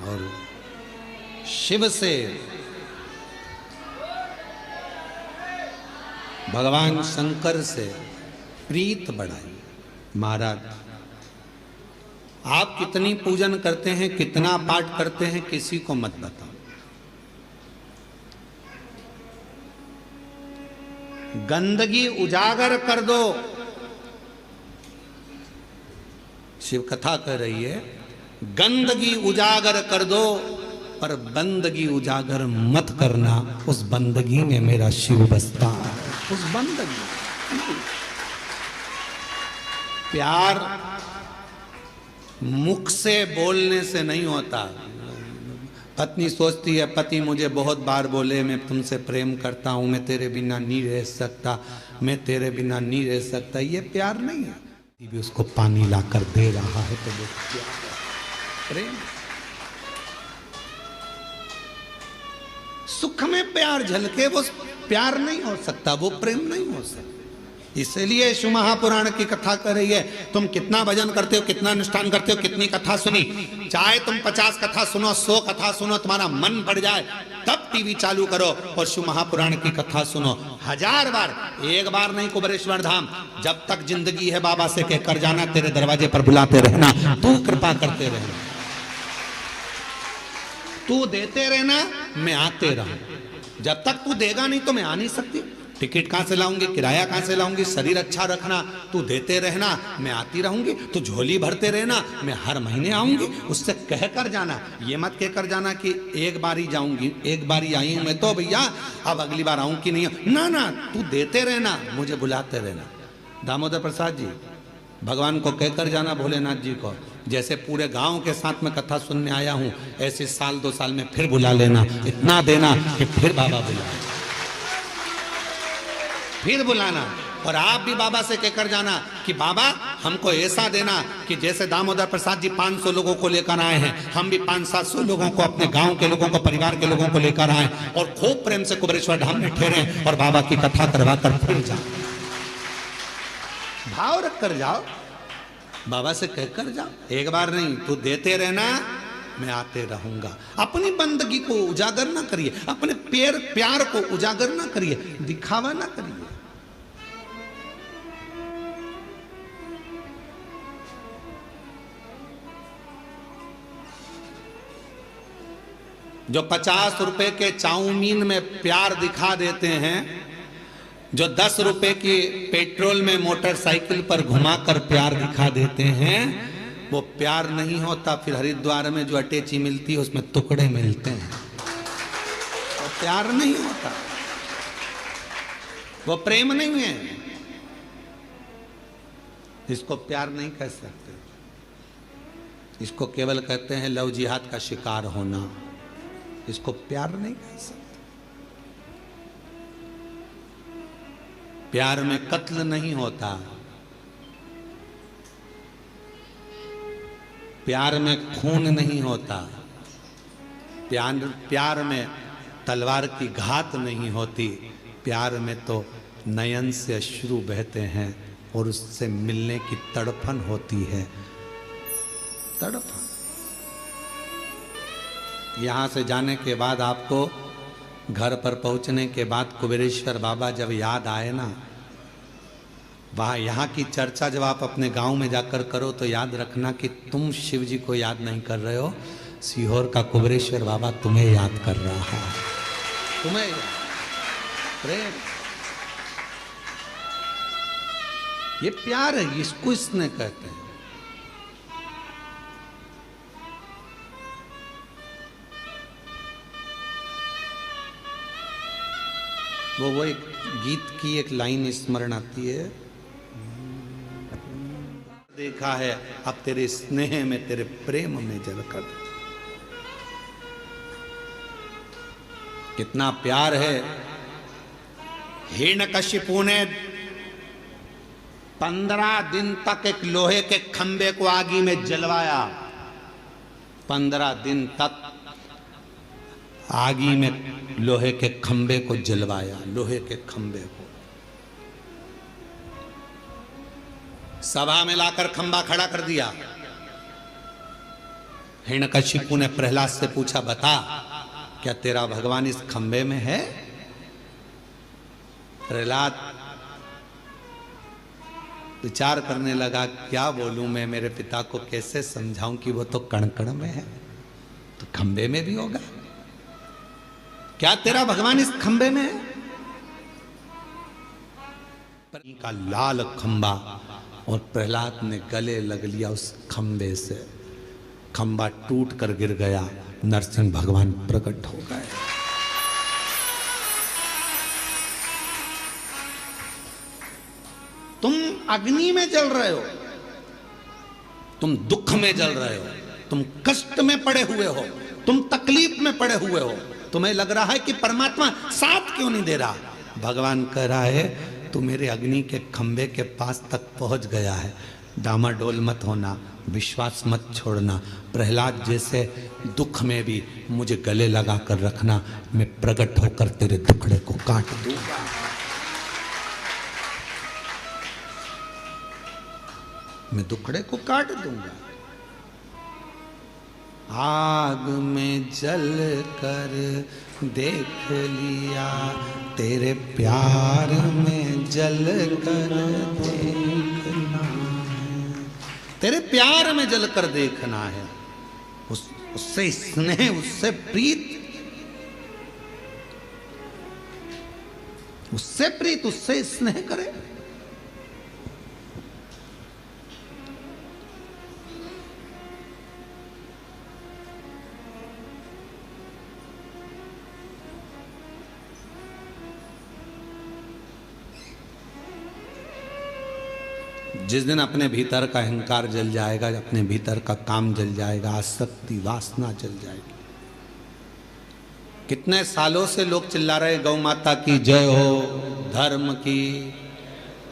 और शिव से भगवान शंकर से प्रीत बढ़ाई। महाराज आप कितनी पूजन करते हैं, कितना पाठ करते हैं, किसी को मत बताओ। गंदगी उजागर कर दो। शिव कथा कह रही है गंदगी उजागर कर दो, पर बंदगी उजागर मत करना। उस बंदगी में मेरा शिव बसता है। उस बंदगी प्यार मुख से बोलने से नहीं होता। पत्नी सोचती है पति मुझे बहुत बार बोले मैं तुमसे प्रेम करता हूं, मैं तेरे बिना नहीं रह सकता, मैं तेरे बिना नहीं रह सकता। ये प्यार नहीं है। भी उसको पानी लाकर दे रहा है तो वो प्यार है, प्रेम। सुख में प्यार झलके वो प्यार नहीं हो सकता, वो प्रेम नहीं हो सकता। इसलिए शिव महापुराण की कथा कर रही है। तुम कितना भजन करते हो, कितना अनुष्ठान करते हो, कितनी कथा सुनी, चाहे तुम 50 कथा सुनो, 100 कथा सुनो, तुम्हारा मन बढ़ जाए तब टीवी चालू करो और शिव महापुराण की कथा सुनो 1000 बार। एक बार नहीं कुबेरेश्वर धाम, जब तक जिंदगी है बाबा से कहकर जाना, तेरे दरवाजे पर बुलाते रहना, तू कृपा करते रहना, तू देते रहना, मैं आते रहूं। जब तक तू देगा नहीं तो मैं आ नहीं सकती। टिकट कहां से लाऊंगी, किराया कहां से लाऊंगी, शरीर अच्छा रखना, तू देते रहना, मैं आती रहूंगी। तू झोली भरते रहना, मैं हर महीने आऊंगी। उससे कहकर जाना, ये मत कहकर जाना कि एक बार ही जाऊंगी, एक बार ही आई हूं मैं तो भैया अब अगली बार आऊं कि नहीं। ना ना, तू देते रहना, मुझे बुलाते रहना। दामोदर प्रसाद जी भगवान को कहकर जाना, भोलेनाथ जी को, जैसे पूरे गांव के साथ में कथा सुनने आया हूं, ऐसे साल 2 साल में फिर बुला लेना। इतना देना कि फिर बाबा बुलाए, फिर बुलाना। और आप भी बाबा से कहकर जाना कि बाबा हमको ऐसा देना कि जैसे दामोदर प्रसाद जी 500 लोगों को लेकर आए हैं, हम भी 500-700 लोगों को, अपने गांव के लोगों को, परिवार के लोगों को लेकर आए और खूब प्रेम से कुबेरेश्वर धाम में ठहरे और बाबा की कथा करवा कर फिर जाओ। भाव रख कर जाओ, बाबा से कहकर जाओ। एक बार नहीं, तू देते रहना, मैं आते रहूंगा। अपनी बंदगी को उजागर ना करिए, अपने प्यार को उजागर ना करिए, दिखावा ना करिए। जो 50 रुपए के चाउमीन में प्यार दिखा देते हैं, जो 10 रुपए की पेट्रोल में मोटरसाइकिल पर घुमाकर प्यार दिखा देते हैं, वो प्यार नहीं होता। फिर हरिद्वार में जो अटैची मिलती है उसमें टुकड़े मिलते हैं, वो प्यार नहीं होता, वो प्रेम नहीं है। इसको प्यार नहीं कह सकते, इसको केवल कहते हैं लव जिहाद का शिकार होना। इसको प्यार नहीं कह सकते। प्यार में कत्ल नहीं होता, प्यार में खून नहीं होता, प्यार में तलवार की घात नहीं होती। प्यार में तो नयन से अश्रु बहते हैं और उससे मिलने की तड़पन होती है, तड़पन। यहाँ से जाने के बाद आपको घर पर पहुँचने के बाद कुबेरेश्वर बाबा जब याद आए ना, वहाँ यहाँ की चर्चा जब आप अपने गांव में जाकर करो तो याद रखना कि तुम शिव जी को याद नहीं कर रहे हो, सीहोर का कुबेरेश्वर बाबा तुम्हें याद कर रहा है। तुम्हें प्रेम, ये प्यार है, इसको इसने कहते हैं। वो एक गीत की एक लाइन स्मरण आती है, देखा है अब तेरे स्नेह में, तेरे प्रेम में जलकर। कितना प्यार है। हिरण्यकशिपु ने 15 दिन तक एक लोहे के खंबे को आगी में जलवाया। 15 दिन तक आगी में लोहे के खंबे को जलवाया, लोहे के खंबे को। सभा में लाकर खंबा खड़ा कर दिया। हिरण्यकशिपु ने प्रहलाद से पूछा, बता क्या तेरा भगवान इस खंबे में है? प्रहलाद विचार करने लगा, क्या बोलूं मैं, मेरे पिता को कैसे समझाऊं कि वो तो कण कण में है, तो खंबे में भी होगा। क्या तेरा भगवान इस खंबे में है? का लाल खंबा, और प्रहलाद ने गले लग लिया उस खंबे से। खंबा टूट कर गिर गया, नरसिंह भगवान प्रकट हो गए। तुम अग्नि में जल रहे हो, तुम दुख में जल रहे हो, तुम कष्ट में पड़े हुए हो, तुम तकलीफ में पड़े हुए हो, तुम्हें लग रहा है कि परमात्मा साथ क्यों नहीं दे रहा? भगवान कह रहा है तू मेरे अग्नि के खंबे के पास तक पहुंच गया है, डामाडोल मत होना, विश्वास मत छोड़ना। प्रहलाद जैसे दुख में भी मुझे गले लगा कर रखना, मैं प्रकट होकर तेरे दुखड़े को काट दूंगा। मैं दुखड़े को काट दूंगा। आग में जल कर देख लिया, तेरे प्यार में जल कर देखना है, तेरे प्यार में जल कर देखना है। उससे स्नेह, उससे प्रीत, उससे प्रीत, उससे स्नेह करे। जिस दिन अपने भीतर का अहंकार जल जाएगा, अपने भीतर का काम जल जाएगा, आसक्ति वासना जल जाएगी। कितने सालों से लोग चिल्ला रहे गौ माता की जय हो, धर्म की,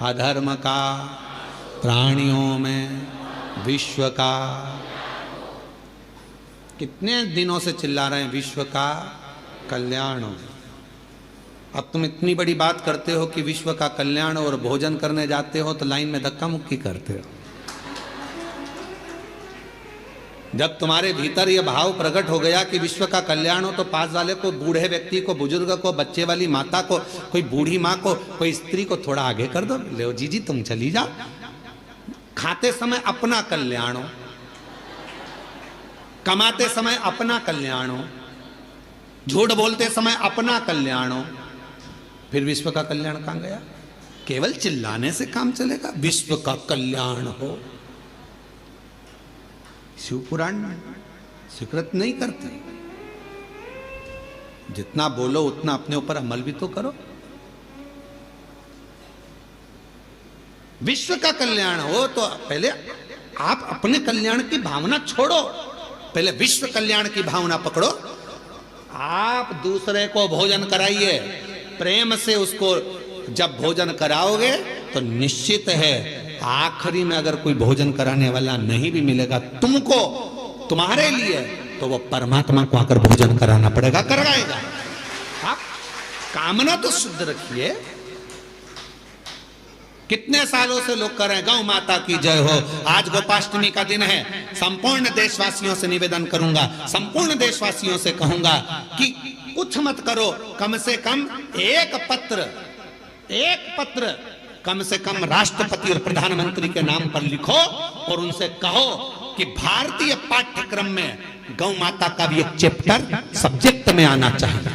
अधर्म का, प्राणियों में, विश्व का। कितने दिनों से चिल्ला रहे हैं विश्व का कल्याण हो। अब तुम इतनी बड़ी बात करते हो कि विश्व का कल्याण, और भोजन करने जाते हो तो लाइन में धक्का मुक्की करते हो। जब तुम्हारे भीतर यह भाव प्रकट हो गया कि विश्व का कल्याण हो, तो पास वाले को, बूढ़े व्यक्ति को, बुजुर्ग को, बच्चे वाली माता को, कोई बूढ़ी माँ को, कोई स्त्री को थोड़ा आगे कर दो। ले जी तुम चली जाओ। खाते समय अपना कल्याण हो, कमाते समय अपना कल्याण हो, झूठ बोलते समय अपना कल्याण हो, फिर विश्व का कल्याण कहां गया? केवल चिल्लाने से काम चलेगा? विश्व का कल्याण हो। शिव पुराण स्वीकृत नहीं करते। जितना बोलो उतना अपने ऊपर अमल भी तो करो। विश्व का कल्याण हो तो पहले आप अपने कल्याण की भावना छोड़ो, पहले विश्व कल्याण की भावना पकड़ो। आप दूसरे को भोजन कराइए, प्रेम से उसको जब भोजन कराओगे तो निश्चित है आखिरी में अगर कोई भोजन कराने वाला नहीं भी मिलेगा तुमको, तुम्हारे लिए, तो वो परमात्मा को आकर भोजन कराना पड़ेगा, कराएगा। आप कामना तो शुद्ध रखिए। कितने सालों से लोग कर रहे हैं गौ माता की जय हो। आज गोपाष्टमी का दिन है। संपूर्ण देशवासियों से निवेदन करूंगा, संपूर्ण देशवासियों से कहूंगा कि कुछ मत करो, कम से कम एक पत्र कम से कम राष्ट्रपति और प्रधानमंत्री के नाम पर लिखो और उनसे कहो कि भारतीय पाठ्यक्रम में गौ माता का भी एक चैप्टर सब्जेक्ट में आना चाहिए।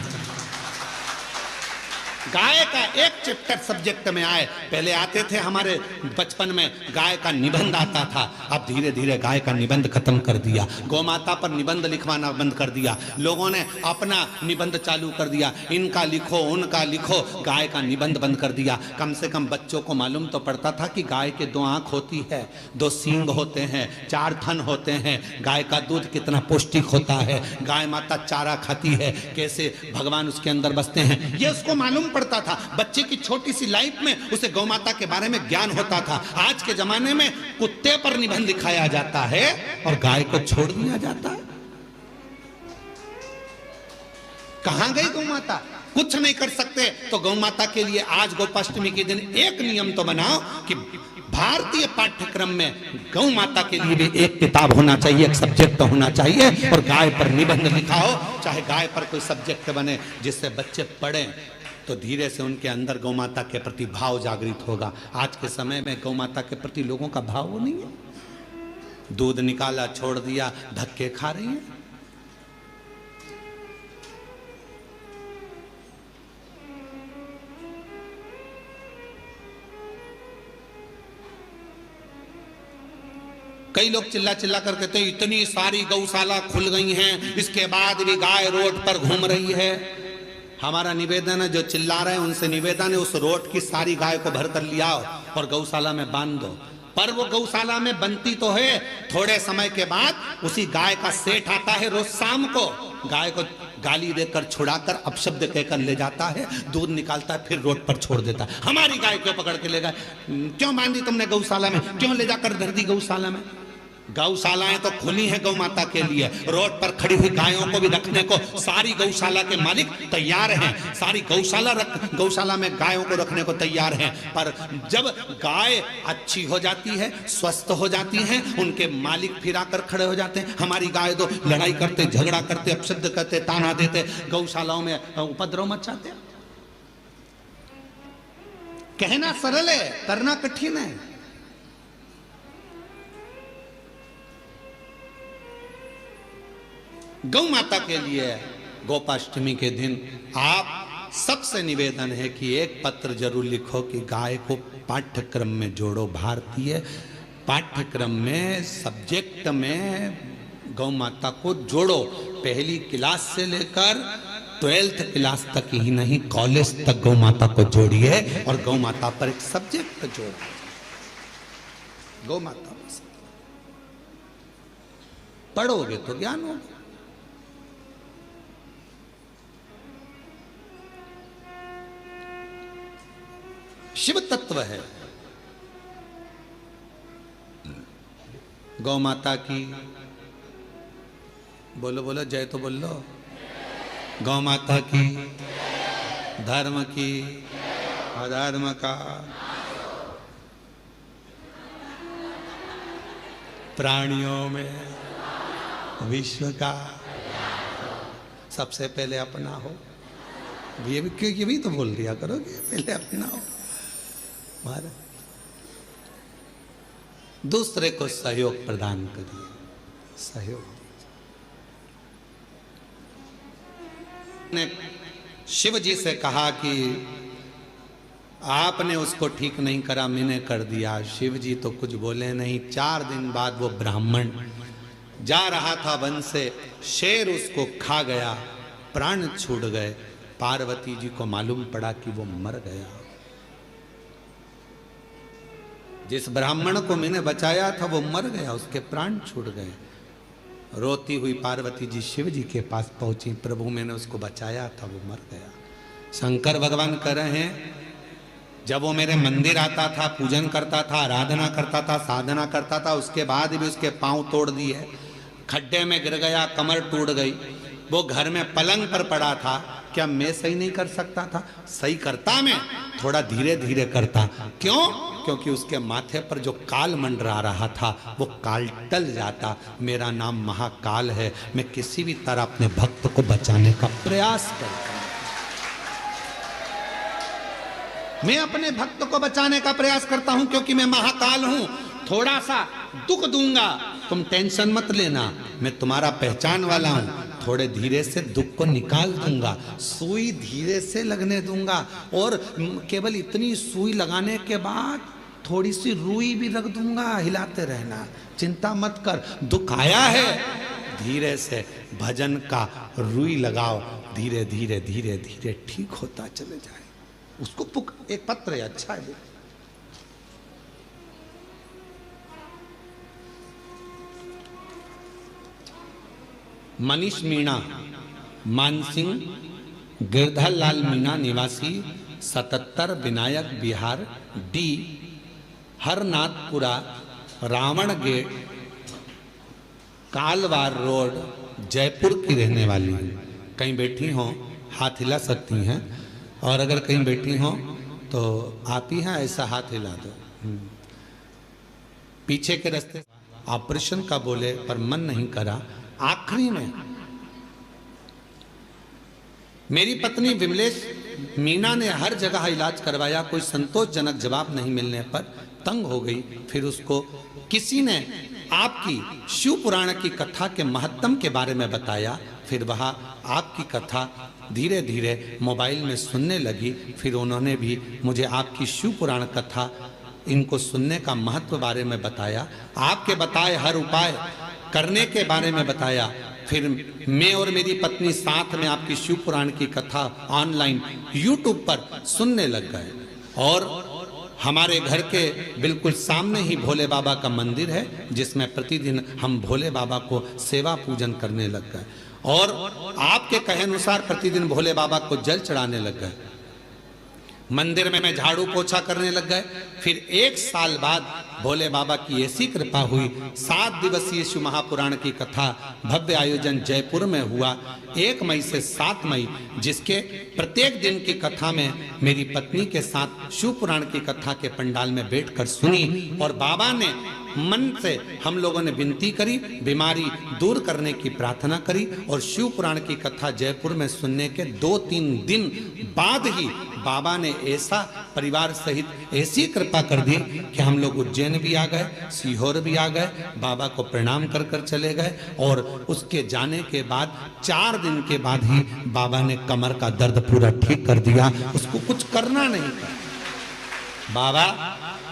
गाय का एक चैप्टर सब्जेक्ट में आए। पहले आते थे हमारे बचपन में गाय का निबंध आता था, अब धीरे धीरे गाय का निबंध खत्म कर दिया। गौ माता पर निबंध लिखवाना बंद कर दिया। लोगों ने अपना निबंध चालू कर दिया, इनका लिखो उनका लिखो, गाय का निबंध बंद कर दिया। कम से कम बच्चों को मालूम तो पड़ता था कि गाय के 2 आंख होती है, 2 सींग होते हैं, 4 थन होते हैं, गाय का दूध कितना पौष्टिक होता है, गाय माता चारा खाती है, कैसे भगवान उसके अंदर बसते हैं, ये उसको मालूम पड़ता था। बच्चे की छोटी सी लाइफ में उसे गौ माता के बारे में ज्ञान होता था। आज के जमाने में कुत्ते पर निबंध लिखाया जाता है और गाय को छोड़ दिया जाता है। कहां गई गौ माता? कुछ नहीं कर सकते तो गौ माता के लिए आज गोपाष्टमी के दिन एक नियम तो बनाओ कि भारतीय पाठ्यक्रम में गौ माता के लिए भी एक किताब होना चाहिए, एक सब्जेक्ट होना चाहिए, और गाय पर निबंध लिखा हो, चाहे गाय पर कोई सब्जेक्ट बने, जिससे बच्चे पढ़ें तो धीरे से उनके अंदर गौ माता के प्रति भाव जागृत होगा। आज के समय में गौ माता के प्रति लोगों का भाव वो नहीं है। दूध निकाला, छोड़ दिया, धक्के खा रही है। कई लोग चिल्ला चिल्ला कर कहते हैं इतनी सारी गौशाला खुल गई हैं, इसके बाद भी गाय रोड पर घूम रही है। हमारा निवेदन है, जो चिल्ला रहे हैं उनसे निवेदन है, उस रोड की सारी गाय को भर कर लिया और गौशाला में बांध दो। पर वो गौशाला में बनती तो है, थोड़े समय के बाद उसी गाय का सेठ आता है, रोज शाम को गाय को गाली देकर छुड़ाकर अपशब्द कहकर ले जाता है, दूध निकालता है, फिर रोड पर छोड़ देता है। हमारी गाय क्यों पकड़ के ले गए, क्यों बांधी तुमने गौशाला में, क्यों ले जाकर धर दी गौशाला में। गौशालाएं तो खुली हैं गौ माता के लिए, रोड पर खड़ी हुई गायों को भी रखने को सारी गौशाला के मालिक तैयार हैं, सारी गौशाला में गायों को रखने को तैयार हैं। पर जब गाय अच्छी हो जाती है, स्वस्थ हो जाती हैं, उनके मालिक फिर आकर खड़े हो जाते हैं। हमारी गाय तो लड़ाई करते, झगड़ा करते, अपशब्द करते, ताना देते, गौशालाओं में उपद्रव मचाते। कहना सरल है, करना कठिन है। गौ माता के लिए गोपाष्टमी के दिन आप सबसे निवेदन है कि एक पत्र जरूर लिखो कि गाय को पाठ्यक्रम में जोड़ो। भारतीय पाठ्यक्रम में, सब्जेक्ट में गौ माता को जोड़ो। पहली क्लास से लेकर 12th क्लास तक ही नहीं, कॉलेज तक गौ माता को जोड़िए और गौ माता पर एक सब्जेक्ट जोड़िए। गौ माता पढ़ोगे तो ज्ञान होगा। शिव तत्व है गौ माता की। बोलो बोलो जय तो बोल लो। गौ माता की, धर्म की, अधर्म का, प्राणियों में, विश्व का। सबसे पहले अपना हो। ये भी तो बोल दिया करोगे, पहले अपना हो। दूसरे को सहयोग प्रदान करिए, सहयोग। ने शिव जी से कहा कि आपने उसको ठीक नहीं करा, मैंने कर दिया। शिव जी तो कुछ बोले नहीं। 4 दिन बाद वो ब्राह्मण जा रहा था वन से, शेर उसको खा गया, प्राण छूट गए। पार्वती जी को मालूम पड़ा कि वो मर गया। जिस ब्राह्मण को मैंने बचाया था वो मर गया, उसके प्राण छूट गए। रोती हुई पार्वती जी शिव जी के पास पहुंची, प्रभु मैंने उसको बचाया था, वो मर गया। शंकर भगवान कह रहे हैं, जब वो मेरे मंदिर आता था, पूजन करता था, आराधना करता था, साधना करता था, उसके बाद भी उसके पांव तोड़ दिए, खड्डे में गिर गया, कमर टूट गई। वो घर में पलंग पर पड़ा था, क्या मैं सही नहीं कर सकता था? सही करता, मैं थोड़ा धीरे धीरे करता। क्यों? क्योंकि उसके माथे पर जो काल मंडरा रहा था वो काल टल जाता। मेरा नाम महाकाल है, मैं किसी भी तरह अपने भक्त को बचाने का प्रयास करता हूं। मैं अपने भक्त को बचाने का प्रयास करता हूं क्योंकि मैं महाकाल हूं। थोड़ा सा दुख दूंगा, तुम टेंशन मत लेना, मैं तुम्हारा पहचान वाला हूं। थोड़े धीरे से दुख को निकाल दूंगा, सुई धीरे से लगने दूंगा, और केवल इतनी सुई लगाने के बाद थोड़ी सी रुई भी रख दूंगा, हिलाते रहना, चिंता मत कर। दुख आया है, धीरे से भजन का रुई लगाओ, धीरे धीरे धीरे धीरे ठीक होता चले जाए। उसको एक पत्र है, अच्छा है। मनीष मीणा, मानसिंह, गिरधर लाल मीणा निवासी, 77 Vinayak Vihar, D Harnathpura, Ravan gate, Kalwar road, Jaipur की रहने वाली है। कहीं बैठी हो, हाथ हिला सकती हैं, और अगर कहीं बैठी हों तो आप ही हैं ऐसा हाथ हिला दो। पीछे के रास्ते ऑपरेशन का बोले पर मन नहीं करा। आखिरी में मेरी पत्नी विमलेश मीना ने हर जगह इलाज करवाया, कोई संतोषजनक जवाब नहीं मिलने पर तंग हो गई। फिर उसको किसी ने आपकी शिव पुराण की कथा के महत्तम के बारे में बताया। फिर वह आपकी कथा धीरे धीरे मोबाइल में सुनने लगी। फिर उन्होंने भी मुझे आपकी शिव पुराण कथा इनको सुनने का महत्व बारे में बताया, आपके बताए हर उपाय करने के बारे में बताया। फिर मैं और मेरी पत्नी साथ में आपकी शिव पुराण की कथा ऑनलाइन यूट्यूब पर सुनने लग गए, और हमारे घर के बिल्कुल सामने ही भोले बाबा का मंदिर है, जिसमें प्रतिदिन हम भोले बाबा को सेवा पूजन करने लग गए, और आपके कहे अनुसार प्रतिदिन भोले बाबा को जल चढ़ाने लग गए। मंदिर में मैं झाड़ू पोछा करने लग गए। फिर 1 साल बाद भोले बाबा की ऐसी कृपा हुई, 7 दिवसीय शिव महापुराण की कथा भव्य आयोजन जयपुर में हुआ 1 मई से 7 मई, जिसके प्रत्येक दिन की कथा में मेरी पत्नी के साथ शिव पुराण की कथा के पंडाल में बैठकर सुनी, और बाबा ने मन से हम लोगों ने विनती करी, बीमारी दूर करने की प्रार्थना करी, और शिव पुराण की कथा जयपुर में सुनने के 2-3 दिन बाद ही बाबा ने ऐसा परिवार सहित ऐसी कृपा कर दी कि हम लोग उज्जैन भी आ गए, सीहोर भी आ गए, बाबा को प्रणाम कर कर चले गए। और उसके जाने के बाद 4 दिन के बाद ही बाबा ने कमर का दर्द पूरा ठीक कर दिया, उसको कुछ करना नहीं था। बाबा,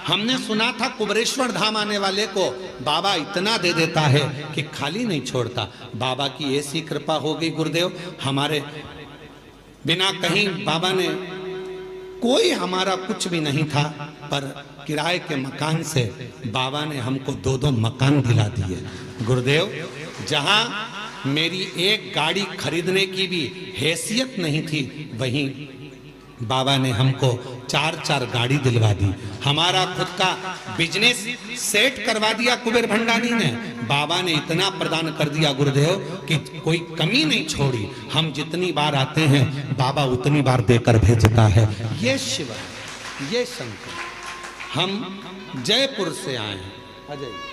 हमने सुना था कुबरेश्वर धाम आने वाले को बाबा इतना दे देता है कि खाली नहीं छोड़ता। बाबा की ऐसी कृपा हो गई गुरुदेव, हमारे बिना कहीं बाबा ने, कोई हमारा कुछ भी नहीं था, पर किराए के मकान से बाबा ने हमको 2-2 मकान दिला दिए। गुरुदेव, जहां मेरी एक गाड़ी खरीदने की भी हैसियत नहीं थी, वहीं बाबा ने हमको 4-4 गाड़ी दिलवा दी। हमारा खुद का बिजनेस सेट करवा दिया कुबेर भंडारी ने। बाबा ने इतना प्रदान कर दिया गुरुदेव कि कोई कमी नहीं छोड़ी। हम जितनी बार आते हैं बाबा उतनी बार देकर भेजता है। ये शिव है, ये शंकर। हम जयपुर से आए हैं। अजय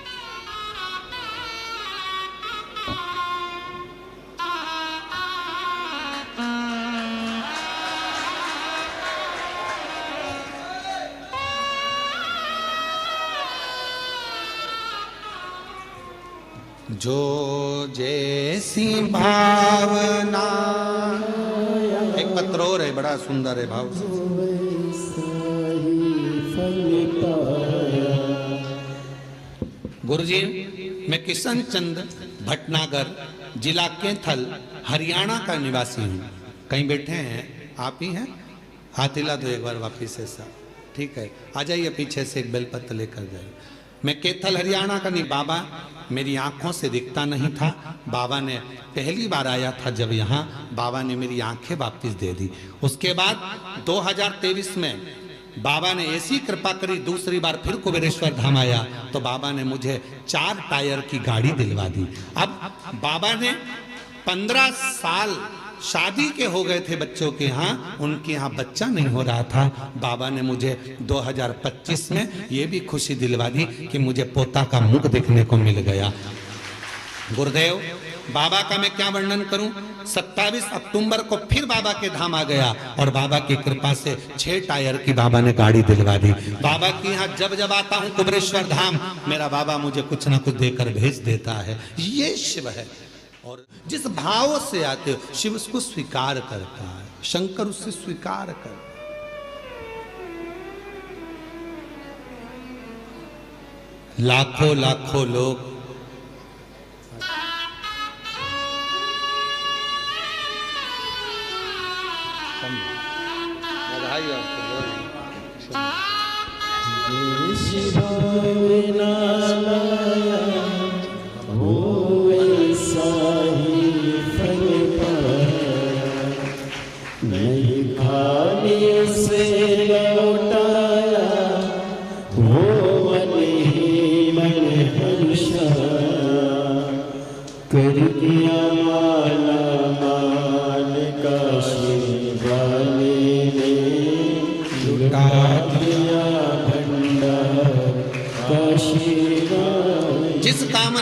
जो जैसी भावना, एक पत्र और है बड़ा सुंदर है भाव। गुरुजी, मैं किशन चंद भटनागर, जिला कैथल, हरियाणा का निवासी हूँ। कहीं बैठे हैं? आप ही हैं? हाथ हिला दो एक बार वापिस ऐसा। ठीक है, आ जाइए पीछे से एक बेलपत्र लेकर जाइए। मैं कैथल हरियाणा का नहीं। बाबा मेरी आंखों से दिखता नहीं था। बाबा ने पहली बार आया था जब यहाँ, बाबा ने मेरी आंखें वापस दे दी। उसके बाद 2023 में बाबा ने ऐसी कृपा करी, दूसरी बार फिर कुबेरेश्वर धाम आया तो बाबा ने मुझे 4 टायर की गाड़ी दिलवा दी। अब बाबा ने 15 साल शादी के हो गए थे बच्चों के यहाँ, उनके यहाँ बच्चा नहीं हो रहा था। बाबा ने मुझे 2025 में ये भी खुशी दिलवा दी कि मुझे पोता का मुख देखने को मिल गया। गुरुदेव, बाबा का मैं क्या वर्णन करूं। 27 अक्टूबर को फिर बाबा के धाम आ गया, और बाबा की कृपा से 6 टायर की बाबा ने गाड़ी दिलवा दी। बाबा के यहाँ जब जब आता हूँ कुबेरेश्वर धाम, मेरा बाबा मुझे कुछ ना कुछ देकर भेज देता है। ये शिव है, और जिस भाव से आते हो शिव उसको स्वीकार करता है, शंकर उससे स्वीकार करता है। लाखों लाखों लोग कर दिया माला माल का शिव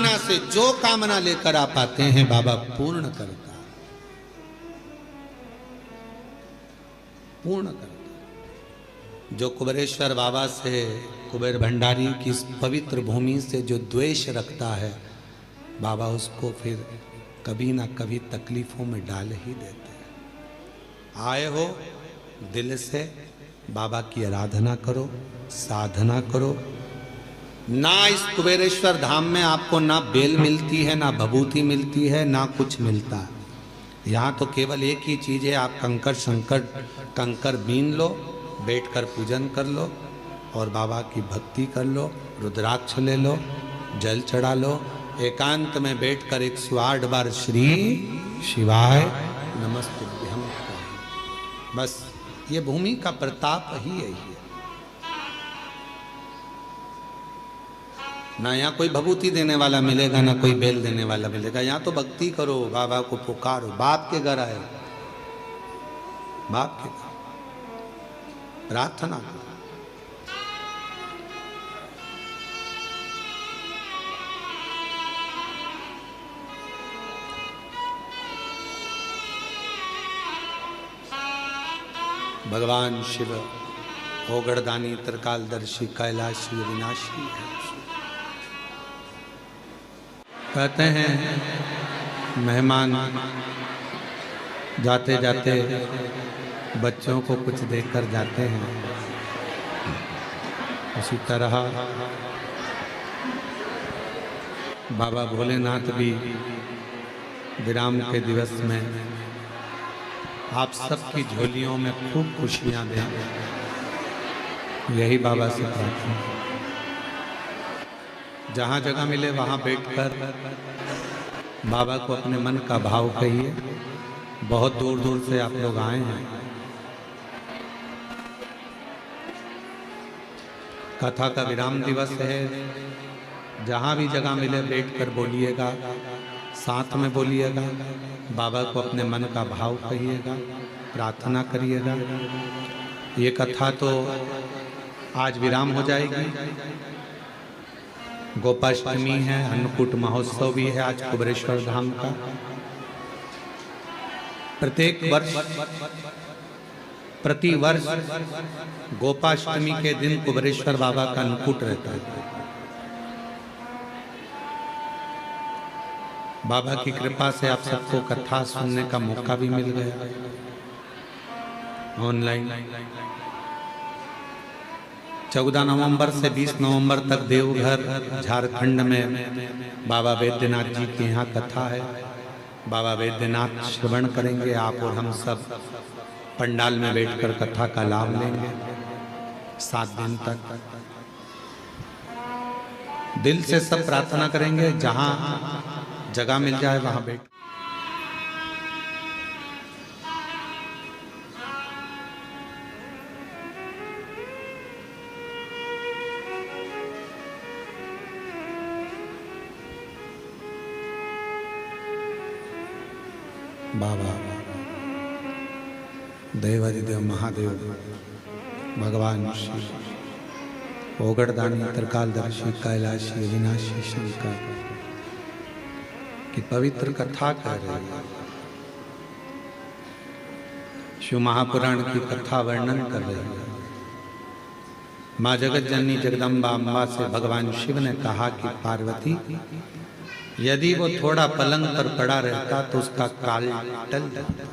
कामना से जो कामना लेकर आप आते हैं बाबा पूर्ण करता है, पूर्ण करता है। जो कुबेरेश्वर बाबा से, कुबेर भंडारी की इस पवित्र भूमि से जो द्वेष रखता है, बाबा उसको फिर कभी ना कभी तकलीफों में डाल ही देते हैं। आए हो दिल से बाबा की आराधना करो, साधना करो। ना इस कुबेरेश्वर धाम में आपको ना बेल मिलती है, ना भभूति मिलती है, ना कुछ मिलता है। यहाँ तो केवल एक ही चीज़ है, आप कंकर शंकर कंकर बीन लो, बैठकर पूजन कर लो और बाबा की भक्ति कर लो, रुद्राक्ष ले लो, जल चढ़ा लो, एकांत में बैठकर 108 बार श्री शिवाय नमस्तुभ्यं। बस ये भूमि का प्रताप ही यही है। ना यहाँ कोई भभूति देने वाला मिलेगा, ना कोई बेल देने वाला मिलेगा। यहाँ तो भक्ति करो, बाबा को पुकारो। बाप के घर आए, बाप के घर प्रार्थना करो। भगवान शिव ओगड़दानी, त्रिकालदर्शी, कैलाशी, विनाशी है। कहते हैं मेहमान जाते जाते बच्चों को कुछ देकर जाते हैं, उसी तरह बाबा भोलेनाथ भी विराम के दिवस में आप सबकी झोलियों में खूब खुशियां दें, यही बाबा से प्रार्थना। जहाँ जगह मिले वहाँ बैठकर बाबा को अपने मन का भाव कहिए। बहुत दूर दूर से आप लोग आए हैं। कथा का विराम दिवस है, जहाँ भी जगह मिले बैठकर बोलिएगा, साथ में बोलिएगा, बाबा को अपने मन का भाव कहिएगा, प्रार्थना करिएगा। ये कथा तो आज विराम हो जाएगी। गोपाष्टमी है, अन्नकूट महोत्सव भी है आज कुबेरेश्वर धाम का। प्रत्येक वर्ष प्रति वर्ष गोपाष्टमी के दिन कुबेरेश्वर बाबा का अन्नकूट रहता है। बाबा की कृपा से आप सबको कथा सुनने का मौका भी मिल गया ऑनलाइन। 14 नवंबर से 20 नवंबर तक देवघर झारखंड में बाबा वैद्यनाथ जी के यहाँ कथा है। बाबा वैद्यनाथ श्रवण करेंगे आप और हम सब पंडाल में बैठकर कथा का लाभ लेंगे 7 दिन तक। दिल से सब प्रार्थना करेंगे, जहाँ जगह मिल जाए वहाँ बैठ। बाबा देवादिदेव महादेव भगवान शिव ओगड़दानी, त्रिकालदर्शी, कैलाशी, विनाशी शंकर की पवित्र कथा कर रहे हैं। शिव महापुराण की कथा वर्णन कर रहे हैं। माँ जगत जननी जगदम्बा अम्बा से भगवान शिव ने कहा कि पार्वती, यदि वो थोड़ा पलंग पर पड़ा रहता तो उसका काल टल जाता।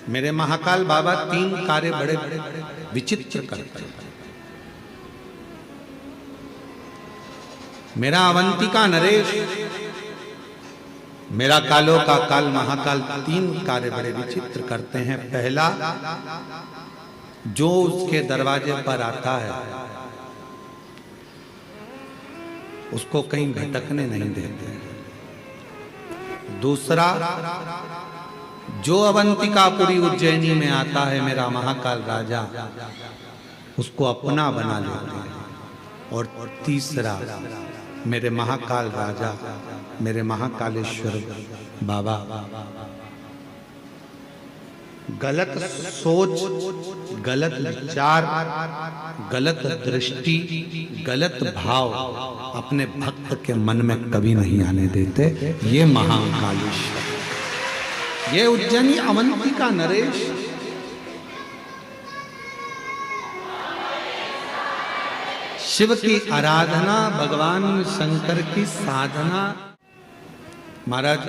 मेरे महाकाल बाबा 3 कार्य बड़े विचित्र करते हैं। मेरा अवंतिका नरेश, मेरा कालो का काल महाकाल 3 कार्य बड़े विचित्र करते हैं। पहला, जो उसके दरवाजे पर आता है उसको कहीं भटकने नहीं देते। दूसरा, जो अवंतिकापुरी उज्जैनी में आता है मेरा महाकाल राजा, उसको अपना बना लेते हैं। और तीसरा, मेरे महाकाल राजा, मेरे महाकालेश्वर बाबा गलत सोच, गलत विचार, गलत दृष्टि, गलत भाव अपने भक्त के मन में कभी नहीं आने देते। ये महाकालेश्वर, ये उज्जैनी अवंतिका नरेश, शिव की आराधना, भगवान शंकर की साधना। महाराज,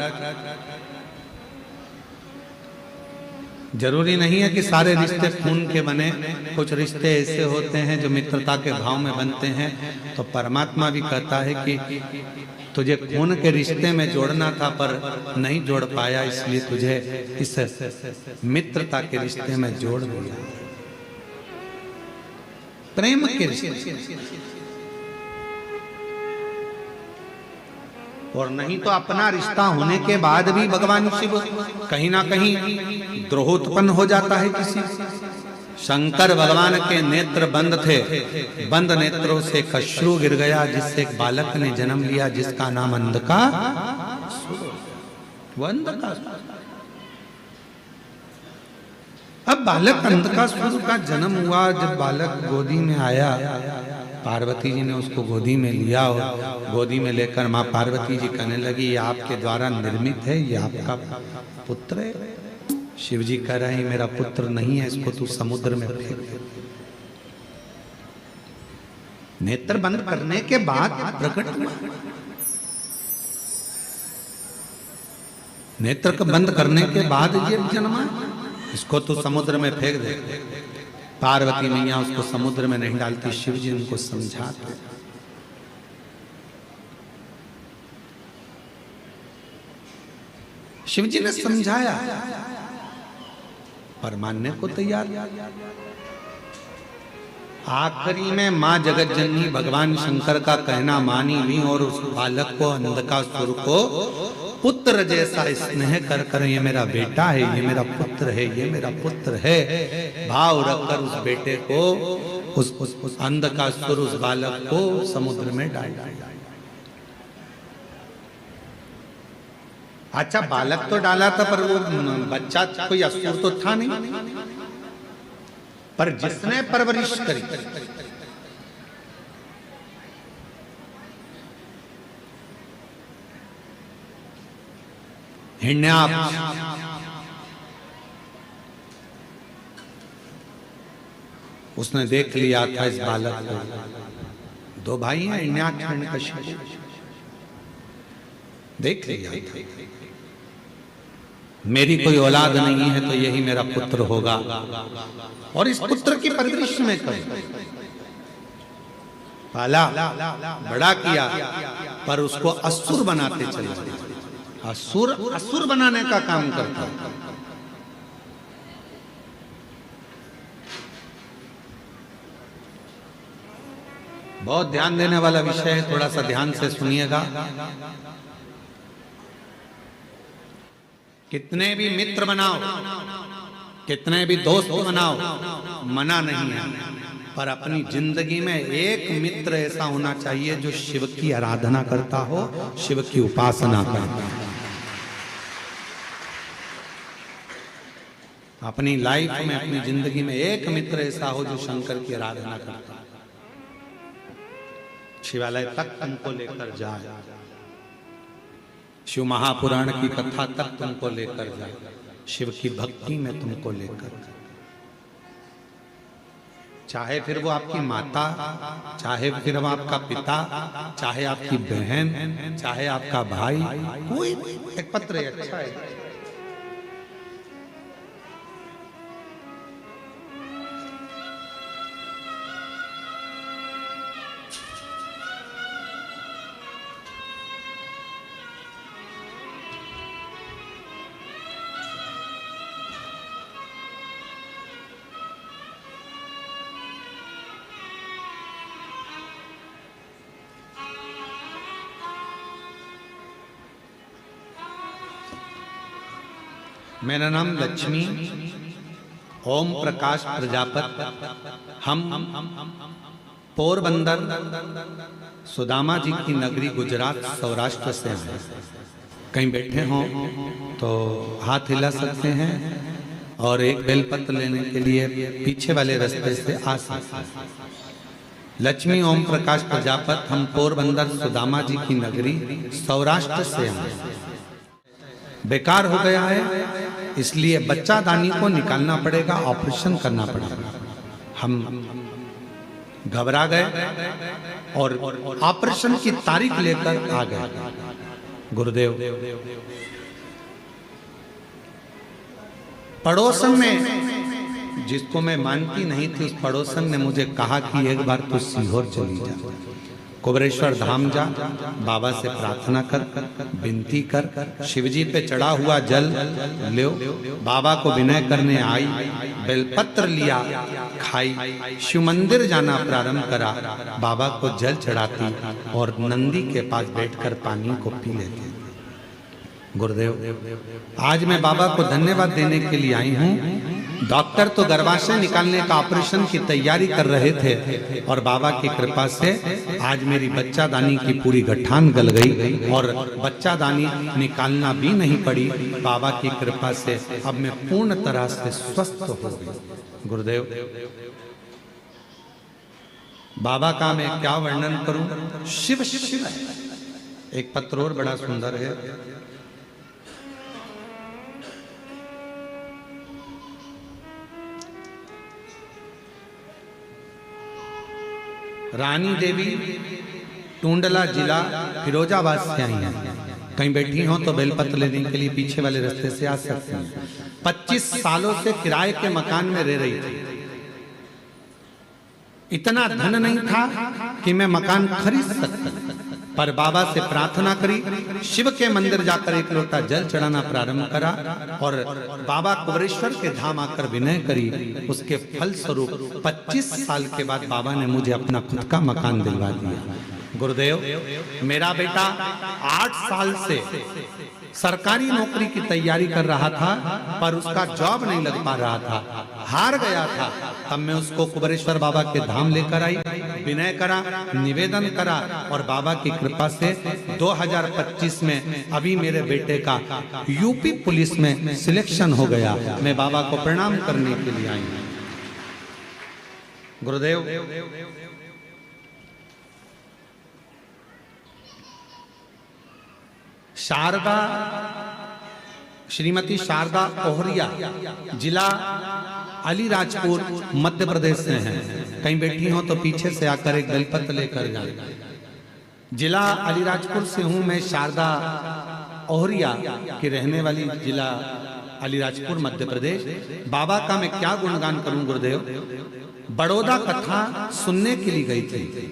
जरूरी नहीं है कि सारे रिश्ते खून के बने, कुछ रिश्ते ऐसे होते हैं जो मित्रता के भाव में बनते हैं। तो परमात्मा भी कहता है कि तुझे खून के रिश्ते में जोड़ना था पर नहीं जोड़ पाया, इसलिए तुझे इस मित्रता के रिश्ते में जोड़ दिया, प्रेम के रिश्ते। और नहीं तो अपना रिश्ता होने के बाद भी भगवान शिव कहीं ना कहीं द्रोहोत्पन्न हो जाता है किसी। शंकर भगवान के नेत्र बंद थे, बंद नेत्रों से अश्रु गिर गया, जिससे एक बालक ने जन्म लिया जिसका नाम अंधकासुर। अब बालक अंधकासुर का जन्म हुआ। जब बालक गोदी में आया, पार्वती जी ने उसको गोदी में लिया और गोदी में लेकर माँ पार्वती जी कहने लगी, ये आपके द्वारा निर्मित है, ये आपका पुत्र है। शिव जी कह रहे हैं मेरा पुत्र नहीं है, इसको तू समुद्र में फेंक दे। नेत्र बंद करने के बाद प्रकट हुआ। नेत्र को बंद करने के बाद ये जन्मा, इसको तू समुद्र में फेंक दे। पार्वती मैया उसको समुद्र में नहीं डालती, शिव जी उनको समझाते। शिव जी ने समझाया पर मानने को तैयार। आखिरी में मां जगत जननी भगवान शंकर का कहना मानी हुई और उस बालक को, अंधकासुर को पुत्र जैसा स्नेह कर कर, ये मेरा बेटा है, ये मेरा पुत्र है, ये मेरा पुत्र है भाव रखकर उस बेटे को, उस अंधकासुर, उस बालक को समुद्र में डाल दिया। अच्छा, बालक तो डाला था पर वो बच्चा कोई असुर तो था नहीं, पर जिसने परवरिश करी, हिरण्याक्ष, उसने देख लिया था इस बालक को। दो भाई हैं, हिरण्याक्ष हिरण्यकशिपु, देख लिया था मेरी कोई औलाद नहीं है तो यही मेरा पुत्र होगा, और इस पुत्र की परवरिश में कर पाला, बड़ा किया, पर उसको असुर बनाते चले। असुर बनाने का काम करता है। बहुत ध्यान देने वाला विषय है, थोड़ा सा ध्यान से सुनिएगा। कितने भी मित्र बनाओ, कितने भी दोस्त बनाओ, मना नहीं है, पर अपनी जिंदगी में एक मित्र ऐसा होना चाहिए जो शिव की आराधना करता हो, शिव की उपासना करता हो। अपनी लाइफ में, अपनी जिंदगी में एक मित्र ऐसा हो जो शंकर की आराधना करता है, शिवालय तक तुमको लेकर जाए, शिव महापुराण की कथा तक तुमको लेकर जाए, शिव की भक्ति में तुमको लेकर जाए। चाहे फिर वो आपकी माता, चाहे फिर वो आपका पिता, चाहे आपकी बहन, चाहे आपका भाई, कोई एक पत्र अच्छा है। मेरा नाम लक्ष्मी ओम प्रकाश प्रजापत। हम पोरबंदर सुदामा जी की नगरी गुजरात सौराष्ट्र से हैं। कहीं बैठे हों तो हाथ हिला सकते हैं और एक बेलपत्र लेने के लिए पीछे वाले रास्ते से आ सकते। लक्ष्मी ओम प्रकाश प्रजापत, हम पोरबंदर सुदामा जी की नगरी सौराष्ट्र से हैं। बेकार हो गया है, इसलिए बच्चा दानी को निकालना पड़ेगा, ऑपरेशन करना पड़ेगा। हम घबरा गए और ऑपरेशन की तारीख लेकर आ गए। गुरुदेव पड़ोसन में, जिसको मैं मानती नहीं थी, उस पड़ोसन ने मुझे कहा कि एक बार तू सीहोर चली जा, कुबरेश्वर धाम जा, बाबा से प्रार्थना कर, विनती कर, शिवजी पे चढ़ा हुआ जल लो। बाबा को विनय करने आई, बेलपत्र लिया, खाई, शिव मंदिर जाना प्रारंभ करा, बाबा को जल चढ़ाती और नंदी के पास बैठकर पानी को पी लेती। गुरुदेव आज मैं बाबा को धन्यवाद देने के लिए आई हूँ। डॉक्टर तो गर्भाशय निकालने का ऑपरेशन की तैयारी कर रहे थे और बाबा की कृपा से आज मेरी बच्चादानी की पूरी गठान गल गई और बच्चादानी निकालना भी नहीं पड़ी। बाबा की कृपा से अब मैं पूर्ण तरह से स्वस्थ हो गई। गुरुदेव बाबा का मैं क्या वर्णन करूं, शिव शिव है। एक पत्र और बड़ा सुंदर है, रानी देवी टूंडला जिला फिरोजाबाद से आई हैं। कहीं बैठी हो तो बेलपत्र लेने के लिए पीछे वाले रास्ते से आ सकते हैं। 25 सालों से किराए के मकान में रह रही थी। इतना धन नहीं था कि मैं मकान खरीद सकता, पर बाबा से प्रार्थना करी, शिव के मंदिर जाकर एक लोटा जल चढ़ाना प्रारंभ करा और बाबा कुबरेश्वर के धाम आकर विनय करी। उसके फल स्वरूप 25 साल के बाद बाबा ने मुझे अपना खुद का मकान दिलवा दिया। गुरुदेव मेरा बेटा 8 साल से सरकारी नौकरी की तैयारी कर रहा था, पर उसका जॉब नहीं लग पा रहा था, हार गया था। तब मैं उसको कुबरेश्वर बाबा के धाम लेकर आई, विनय करा, निवेदन करा और बाबा की कृपा से 2025 में अभी मेरे बेटे का यूपी पुलिस में सिलेक्शन हो गया। मैं बाबा को प्रणाम करने के लिए आई हूं। गुरुदेव शारदा, श्रीमती शारदा ओहरिया, जिला अलीराजपुर मध्य प्रदेश से हैं। कहीं बैठी हो तो पीछे से आकर एक बेलपत्र लेकर जाए। जिला अलीराजपुर से हूं मैं, शारदा ओहरिया की रहने वाली, जिला अलीराजपुर मध्य प्रदेश। बाबा का मैं क्या गुणगान करूं गुरुदेव। बड़ौदा कथा सुनने के लिए गई थी।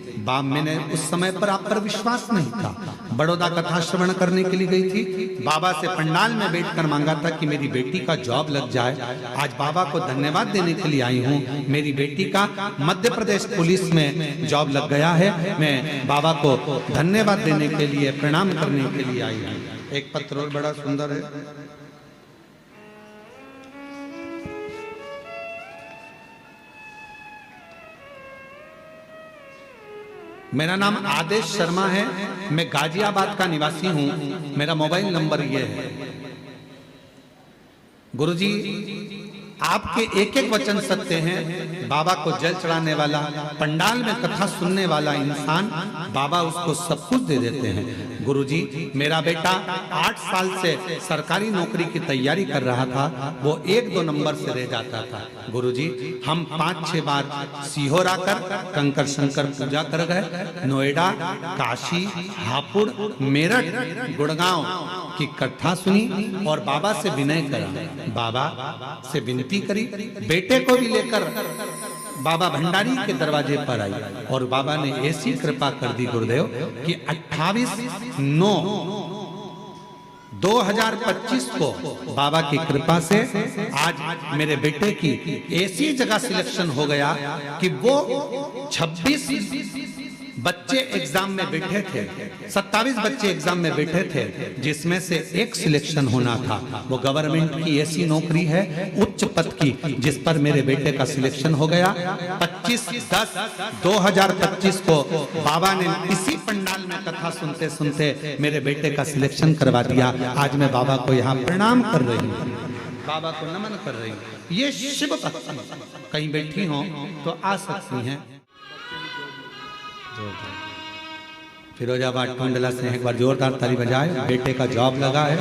मैंने उस समय पर आप पर विश्वास नहीं था। बड़ौदा कथा श्रवण करने के लिए गई थी। बाबा से पंडाल में बैठकर मांगा था कि मेरी बेटी का जॉब लग जाए। आज बाबा को धन्यवाद देने के लिए आई हूँ। मेरी बेटी का मध्य प्रदेश पुलिस में जॉब लग गया है। मैं बाबा को धन्यवाद देने के लिए, प्रणाम करने के लिए आई हूँ। एक पत्र और बड़ा सुंदर है। मेरा नाम आदेश शर्मा है, मैं गाजियाबाद का निवासी हूं। मेरा मोबाइल नंबर ये है। गुरुजी आपके एक एक वचन सत्य हैं। बाबा को जल चढ़ाने वाला, पंडाल में कथा सुनने वाला इंसान, बाबा उसको सब कुछ दे देते हैं। गुरुजी मेरा बेटा 8 साल से सरकारी नौकरी की तैयारी कर रहा था, वो 1-2 नंबर से रह जाता था। गुरुजी हम 5-6 बार सीहोर आकर कंकर शंकर पूजा कर गए। नोएडा, काशी, हापुड़, मेरठ, गुड़गांव की कथा सुनी और बाबा से विनय करा, बाबा से विनती करी। बेटे को भी लेकर बाबा भंडारी के दरवाजे पर आई और बाबा ने ऐसी कृपा कर दी गुरुदेव कि 28/9/2025 को बाबा की कृपा से आज मेरे बेटे की ऐसी जगह सिलेक्शन हो गया कि वो 26 बच्चे एग्जाम में बैठे थे, 27 बच्चे एग्जाम में बैठे थे, जिसमें से एक सिलेक्शन होना था। वो गवर्नमेंट की ऐसी नौकरी है उच्च पद की, जिस पर मेरे बेटे का सिलेक्शन हो गया। 25/10/2025 को बाबा ने इसी पंडाल में कथा सुनते सुनते मेरे बेटे का सिलेक्शन करवा दिया। आज मैं बाबा को यहाँ प्रणाम कर रही हूँ, बाबा को नमन कर रही हूँ। ये शिव भक्ति कहीं बैठी हो तो आ सकती हैं। फिरोजाबाद टुंडला से एक बार जोरदार ताली बजाए। बेटे का जॉब लगा है।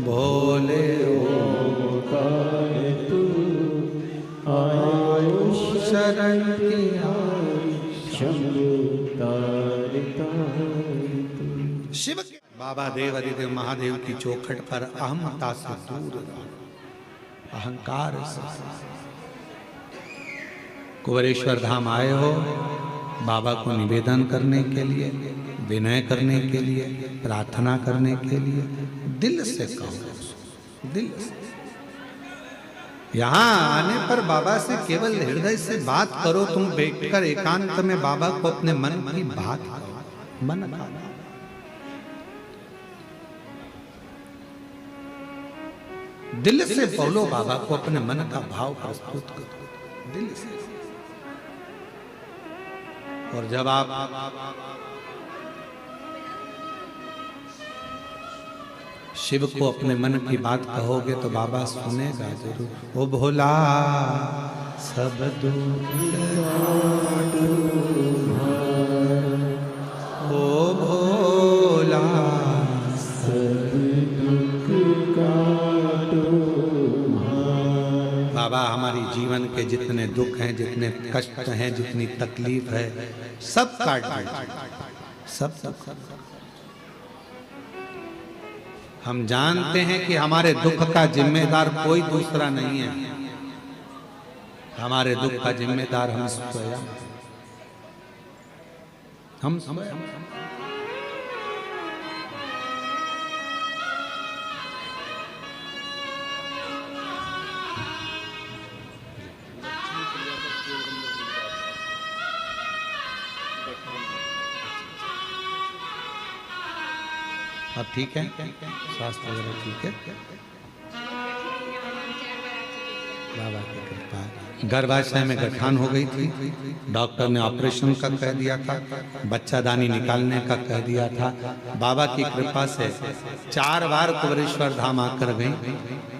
भोले शरण शिव के बाबा देव अधिदेव महादेव की चौखट पर अहमता से दूर रहो, अहंकार से। कुंवरेश्वर धाम आए हो बाबा को निवेदन करने के लिए, विनय करने के लिए, प्रार्थना करने के लिए दिल से कहो, दिल से। यहाँ आने पर बाबा से केवल हृदय से बात करो। तुम बैठकर एकांत में बाबा को अपने मन की बात करो, मन का। दिल से बोलो, बाबा को अपने मन का भाव प्रस्तुत करो दिल से। और जब आप शिव को अपने मन की बात कहोगे तो बाबा सुनेगा जरूर। ओ भोला सब दुख ओ भोला सब दुख बाबा हमारी जीवन के जितने दुख हैं, जितने कष्ट हैं, जितनी तकलीफ है, सब काट दो, सब। हम जानते हैं कि हमारे दुख का जिम्मेदार कोई दूसरा नहीं है। हमारे दुख का जिम्मेदार हम स्वयं, हम स्वयं। अब ठीक है, स्वास्थ्य वगैरह ठीक है, बाबा की कृपा। गर्भाशय में गठान हो गई थी, डॉक्टर ने ऑपरेशन का कह दिया था, बच्चादानी निकालने का कह दिया था। बाबा की कृपा से 4 बार कुंवरेश्वर धाम आकर गई,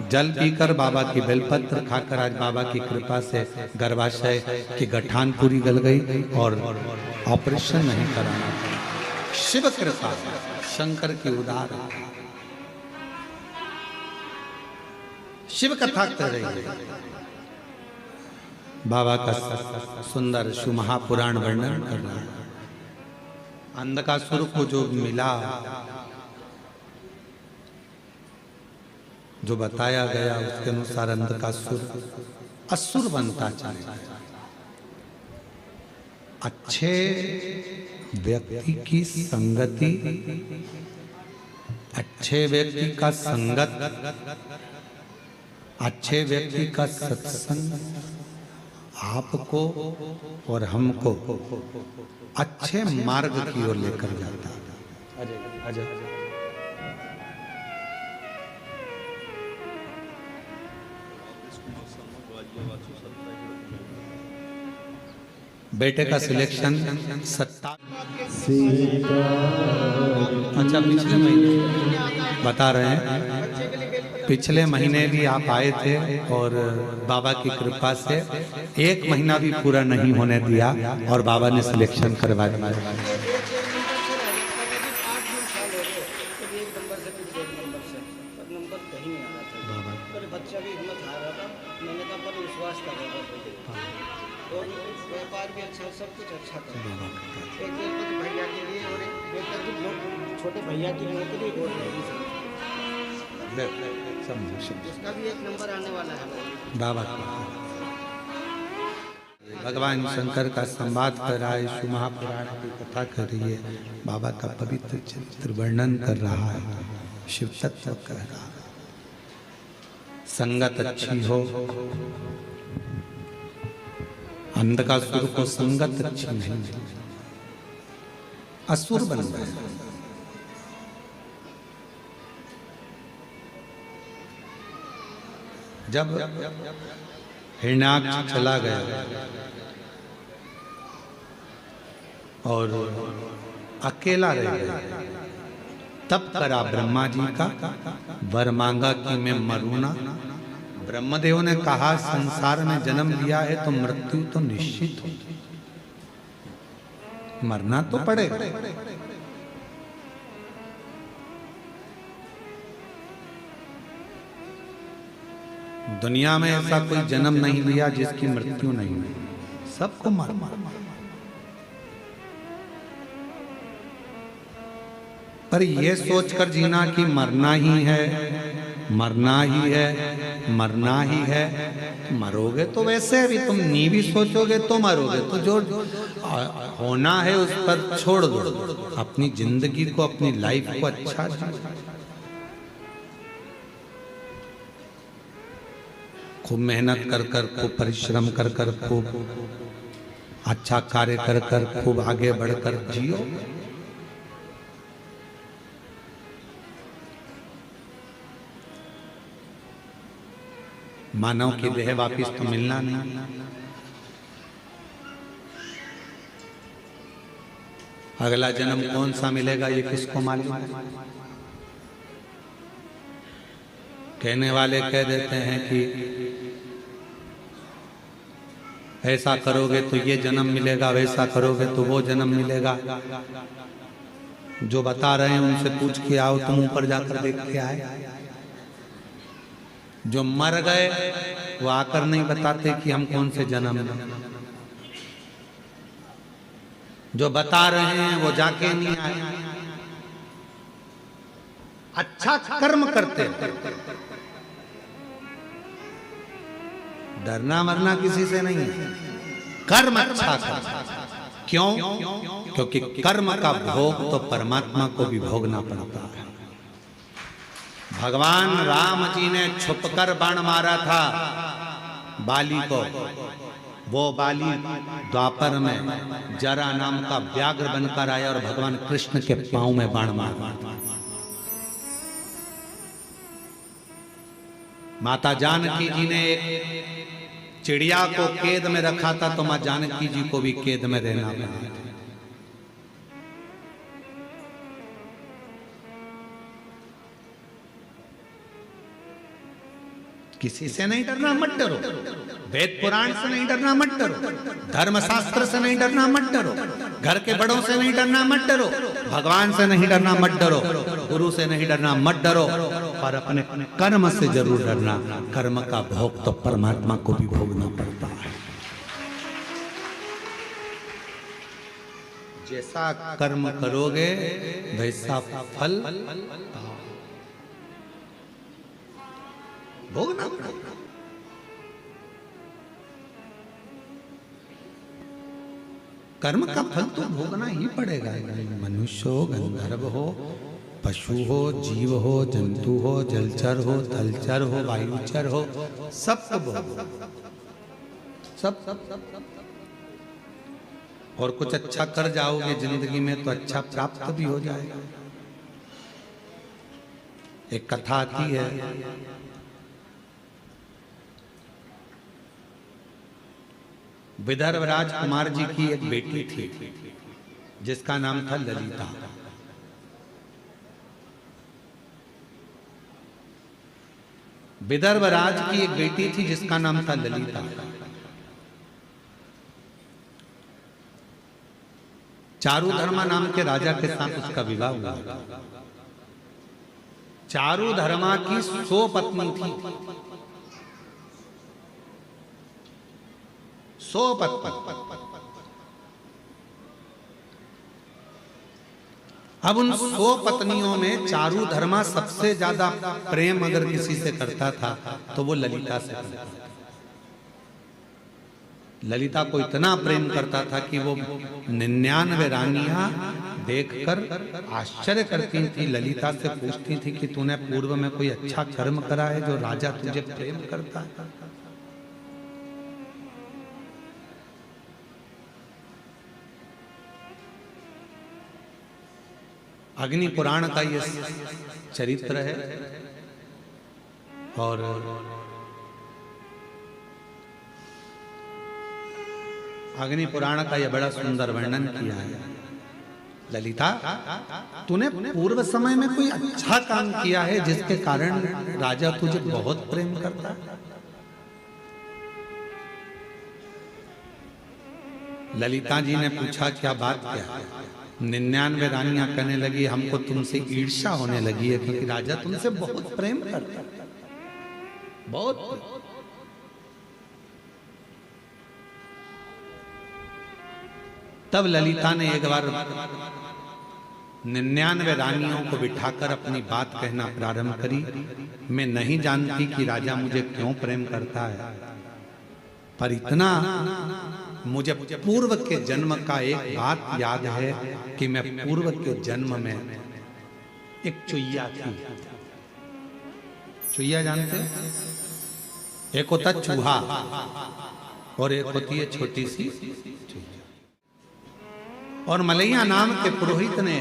जल पीकर बाबा की बेलपत्र खाकर आज बाबा की कृपा से गर्भाशय की गठान पूरी गल गई और ऑपरेशन नहीं कराना पड़ा। शिव कृपा, शंकर की उदार। शिव कथा कर रही है, बाबा का सुंदर शिव महापुराण वर्णन कर रहा है। अंधकासुर को जो मिला, जो बताया गया उसके अनुसार अंधकासुर असुर बनता चला गया। अच्छे व्यक्ति की संगति, अच्छे व्यक्ति का संगत, अच्छे व्यक्ति का सत्संग आपको और हमको अच्छे मार्ग की ओर लेकर जाता है। बेटे का सिलेक्शन 27, अच्छा पिछले महीने बता रहे हैं, पिछले महीने भी आप आए थे और बाबा की कृपा से 1 महीना भी पूरा नहीं होने दिया और बाबा ने सिलेक्शन करवा दिया। सब कुछ अच्छा कर एक भैया के लिए और एक छोटे भैया की नौकरी उसका भी 1 नंबर आने वाला है। बाबा भगवान शंकर का संवाद कर रहा है, शिव महापुराण की कथा कर रही है, बाबा का पवित्र चरित्र वर्णन कर रहा है, शिव तत्व कह रहा है। संगत अच्छी हो, अंधकासुर को संगत अच्छी नहीं, असुर बन गए। जब हिरण्याक्ष चला गया और अकेला रह गया। तब करा ब्रह्मा जी का, वर मांगा कि मैं मरूं ना। ब्रह्मदेव ने कहा संसार में जन्म लिया है तो मृत्यु तो निश्चित हो, मरना तो पड़ेगा। दुनिया में ऐसा कोई जन्म नहीं लिया जिसकी मृत्यु नहीं हुई, सबको मरना। पर यह सोचकर जीना कि मरना ही है, मरना ही है, मरना ही है, मरोगे तो वैसे भी तुम नी भी सोचोगे तो मरोगे, तो जो होना है उस पर छोड़ दो, अपनी जिंदगी को, अपनी लाइफ को अच्छा जियो। खूब मेहनत कर कर, खूब परिश्रम कर कर, खूब अच्छा कार्य कर कर, खूब आगे बढ़कर जियो। मानव की देह वापिस तो मिलना नहीं। अगला जन्म कौन सा मिलेगा ये किसको मालूम है। कहने वाले कह देते हैं कि ऐसा करोगे तो ये जन्म मिलेगा, वैसा करोगे तो वो जन्म मिलेगा। जो बता रहे हैं उनसे पूछ के आओ, तुम ऊपर जाकर देख के आए। जो मर गए वो आकर नहीं बताते कि हम कौन से जन्म में। जो बता रहे हैं वो जाके नहीं आए। अच्छा कर्म करते, डरना मरना किसी से नहीं है, कर्म अच्छा कर। क्यों? क्योंकि कर्म का भोग तो परमात्मा को भी भोगना पड़ता है। भगवान राम जी ने छुपकर बाण मारा था बाली को। वो बाली द्वापर में जरा नाम का व्याघ्र बनकर आया और भगवान कृष्ण के पांव में बाण मारा। माता जानकी जी ने एक चिड़िया को कैद में रखा था, तो मां जानकी जी को भी कैद में रहना पड़ा। किसी से नहीं डरना, मत डरो। वेद पुराण से नहीं डरना, मत डरो। धर्म शास्त्र से नहीं डरना, मत डरो। घर के बड़ों से नहीं डरना, मत डरो। भगवान से नहीं डरना, मत डरो। गुरु से नहीं डरना, मत डरो। पर अपने कर्म से जरूर डरना। कर्म का भोग तो परमात्मा को भी भोगना पड़ता है। जैसा कर्म करोगे वैसा फल भोगना पड़ेगा। कर्म का फल तो भोगना ही पड़ेगा। मनुष्य हो, गंधर्व हो, पशु हो, जीव हो, जंतु हो, जलचर हो, थलचर हो, वायुचर हो, सब सब। और कुछ अच्छा कर जाओगे जिंदगी में तो अच्छा प्राप्त भी हो जाएगा। एक कथा आती है, विदर्भ राजकुमार जी की एक बेटी थी जिसका नाम था ललिता। विदर्भ राज की एक बेटी थी जिसका नाम था ललिता। चारुधर्मा नाम के राजा के साथ उसका विवाह हुआ। चारुधर्मा की 100 पत्नी थी, 100 पत्नी। अब उन 100 पत्नियों में चारुधर्मा सबसे ज्यादा प्रेम अगर किसी से करता था तो वो ललिता से करता था। ललिता को इतना प्रेम करता था कि वो 99 रानियां देखकर आश्चर्य करती थी। ललिता से पूछती थी कि तूने पूर्व में कोई अच्छा कर्म करा है जो राजा तुझे प्रेम करता है। अग्नि पुराण का ये चरित्र है। और अग्नि पुराण का यह बड़ा सुंदर वर्णन किया है। ललिता, तूने पूर्व समय में कोई अच्छा काम किया है जिसके कारण राजा तुझे बहुत प्रेम करता है? ललिता जी ने पूछा, क्या बात क्या है? 99 रानियां कहने लगी, हमको तुमसे ईर्ष्या होने लगी है क्योंकि राजा तुमसे बहुत प्रेम करता है, बहुत। तब ललिता ने एक बार 99 रानियों को बिठाकर अपनी बात कहना प्रारंभ करी। मैं नहीं जानती कि राजा मुझे क्यों प्रेम करता है, पर इतना मुझे पूर्व के जन्म का एक बात याद है कि मैं पूर्व के जन्म में एक चुईया थी। चुईया जानते हो? एक होता चूहा और एक होती है छोटी सी चुईया। और मलैया नाम के पुरोहित ने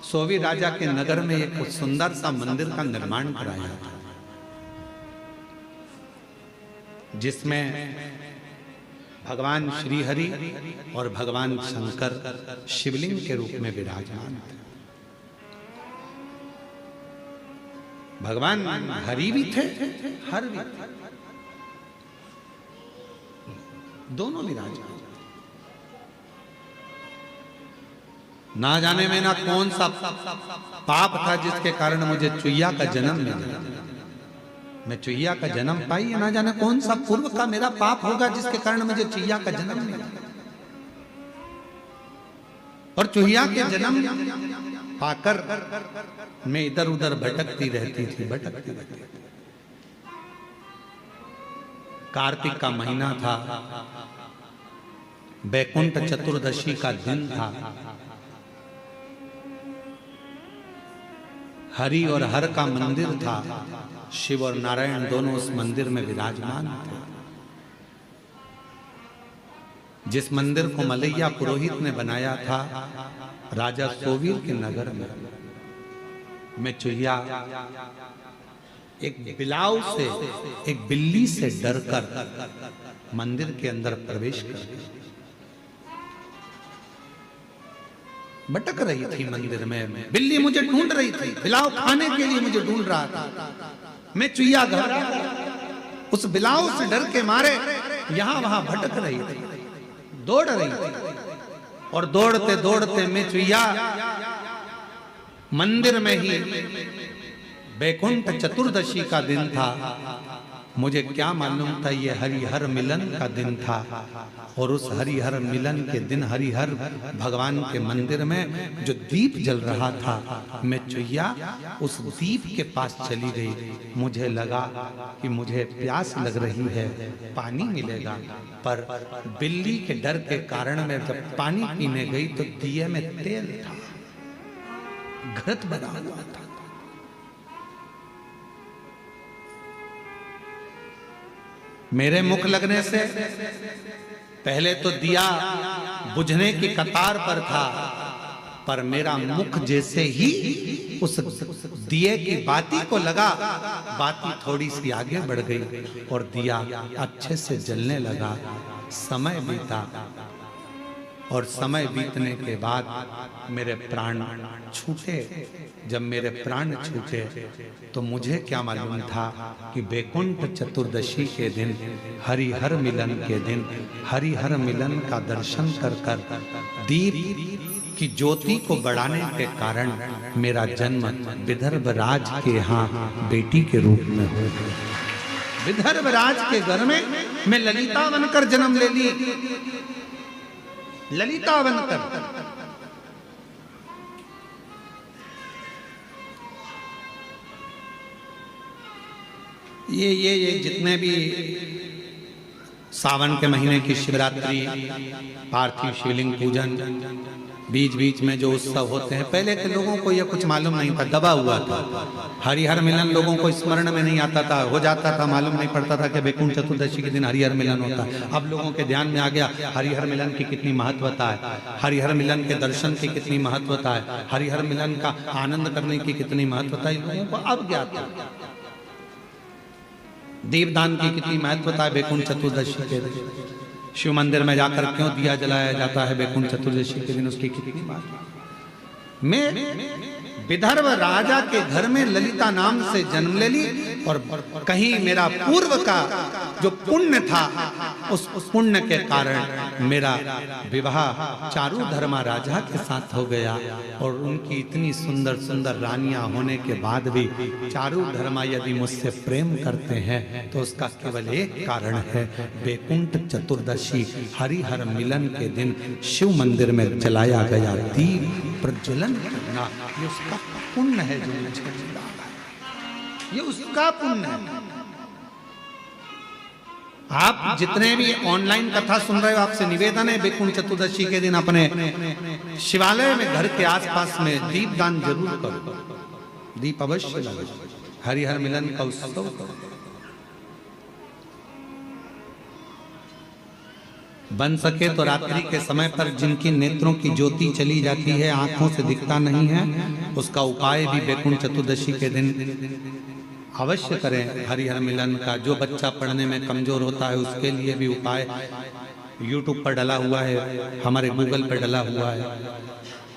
सोवी राजा के नगर में एक सुंदर सा मंदिर का निर्माण कराया था, जिसमें भगवान श्री हरि और भगवान शंकर शिवलिंग के रूप में विराजमान थे। भगवान हरि भी थे, हर भी थे, दोनों विराजमान। ना जाने में ना कौन सा पाप था जिसके कारण मुझे चुईया का जन्म मिला। मैं चुईया का जन्म पाई, ना जाने कौन सा पूर्व का मेरा पाप होगा जिसके कारण मुझे चुईया का जन्म मिला। और चुईया के जन्म पाकर मैं इधर उधर भटकती रहती थी। कार्तिक का महीना था, बैकुंठ चतुर्दशी का दिन था। हरि और हर का मंदिर था। शिव और नारायण दोनों उस मंदिर में विराजमान थे। जिस मंदिर को मलैया पुरोहित ने बनाया था राजा सोवीर के नगर में, मैं चुईया एक बिलाव से, एक बिल्ली से डरकर मंदिर के अंदर प्रवेश कर गई। भटक रही थी मंदिर में, बिल्ली मुझे ढूंढ रही थी, बिलाव खाने के लिए मुझे ढूंढ रहा था। मैं चुईया घबरा, उस बिलाव से डर के मारे यहां वहां भटक रही थी, दौड़ रही थी। और दौड़ते दौड़ते मैं चुईया मंदिर में ही, बैकुंठ चतुर्दशी का दिन था, मुझे क्या मालूम था ये हरिहर मिलन का दिन था। और उस हरिहर मिलन के दिन हरिहर भगवान के मंदिर में जो दीप जल रहा था, मैं चुईया उस दीप के पास चली गई। मुझे लगा कि मुझे प्यास लग रही है, पानी मिलेगा, पर बिल्ली के डर के कारण मैं जब पानी पीने गई तो दिए में तेल था, घृत बना हुआ था। मेरे मुख लगने से पहले तो दिया बुझने की कतार पर था, पर मेरा मुख जैसे ही उस दिए की बाती को लगा, बाती थोड़ी सी आगे बढ़ गई और दिया अच्छे से जलने लगा। समय बीता और समय बीतने के बाद मेरे प्राण छूटे। जब मेरे प्राण छूटे तो मुझे क्या मालूम था कि बैकुंठ चतुर्दशी के दिन, हरिहर मिलन के दिन, हरिहर मिलन का दर्शन कर कर दीप की ज्योति को बढ़ाने के कारण मेरा जन्म विदर्भ राज के यहाँ बेटी के रूप में हो गया। विदर्भ राज के घर में मैं ललिता बनकर जन्म ले ली, ललिता बनकर। ये जितने भी सावन के महीने की शिवरात्रि, पार्थिव शिवलिंग पूजन, बीच बीच में जो उत्सव होते हैं, पहले के लोगों को यह कुछ मालूम नहीं था, दबा हुआ था। हरिहर मिलन लोगों को स्मरण में नहीं आता था, हो जाता था, मालूम नहीं पड़ता था कि बैकुंठ चतुर्दशी के दिन हरिहर मिलन होता है। अब लोगों के ध्यान में आ गया हरिहर मिलन की कितनी महत्वता है, हरिहर मिलन के दर्शन की कितनी महत्वता है, हरिहर मिलन का आनंद करने की कितनी महत्वता है, लोगों को अब ज्ञात है। दीपदान की कितनी महत्वता है बैकुंठ चतुर्दशी के दिन। शिव मंदिर में जाकर क्यों दिया जलाया जाता है बैकुंठ चतुर्दशी के दिन, उसकी कितनी बात। मैं विदर्भ राजा के घर में ललिता नाम से जन्म ले ली, और कहीं मेरा पूर्व का जो पुण्य था उस पुण्य के कारण मेरा विवाह चारुधर्मा राजा के साथ हो गया। और उनकी इतनी सुंदर सुंदर रानियां होने के बाद भी चारुधर्मा यदि मुझसे प्रेम करते हैं तो उसका केवल एक कारण है, बैकुंठ चतुर्दशी हरिहर मिलन के दिन शिव मंदिर में जलाया गया दीप प्रज्वलन करना, ये उसका पुण्य है जो मुझे मिला है, ये उसका पुण्य है। आप जितने भी ऑनलाइन कथा सुन रहे हो, आपसे निवेदन है बैकुंठ चतुर्दशी के दिन अपने शिवालय में घर के आसपास में दीप दान जरूर करो, दीप अवश्य लगाओ, हरिहर मिलन का उत्सव करो। बन सके तो रात्रि के समय पर जिनकी नेत्रों की ज्योति चली जाती है, आंखों से दिखता नहीं है, उसका उपाय भी बैकुंठ चतुर्दशी के दिन अवश्य करें हरिहर मिलन का। जो बच्चा पढ़ने में कमजोर होता है उसके लिए भी उपाय YouTube पर डला हुआ है, हमारे गूगल पर डला हुआ है।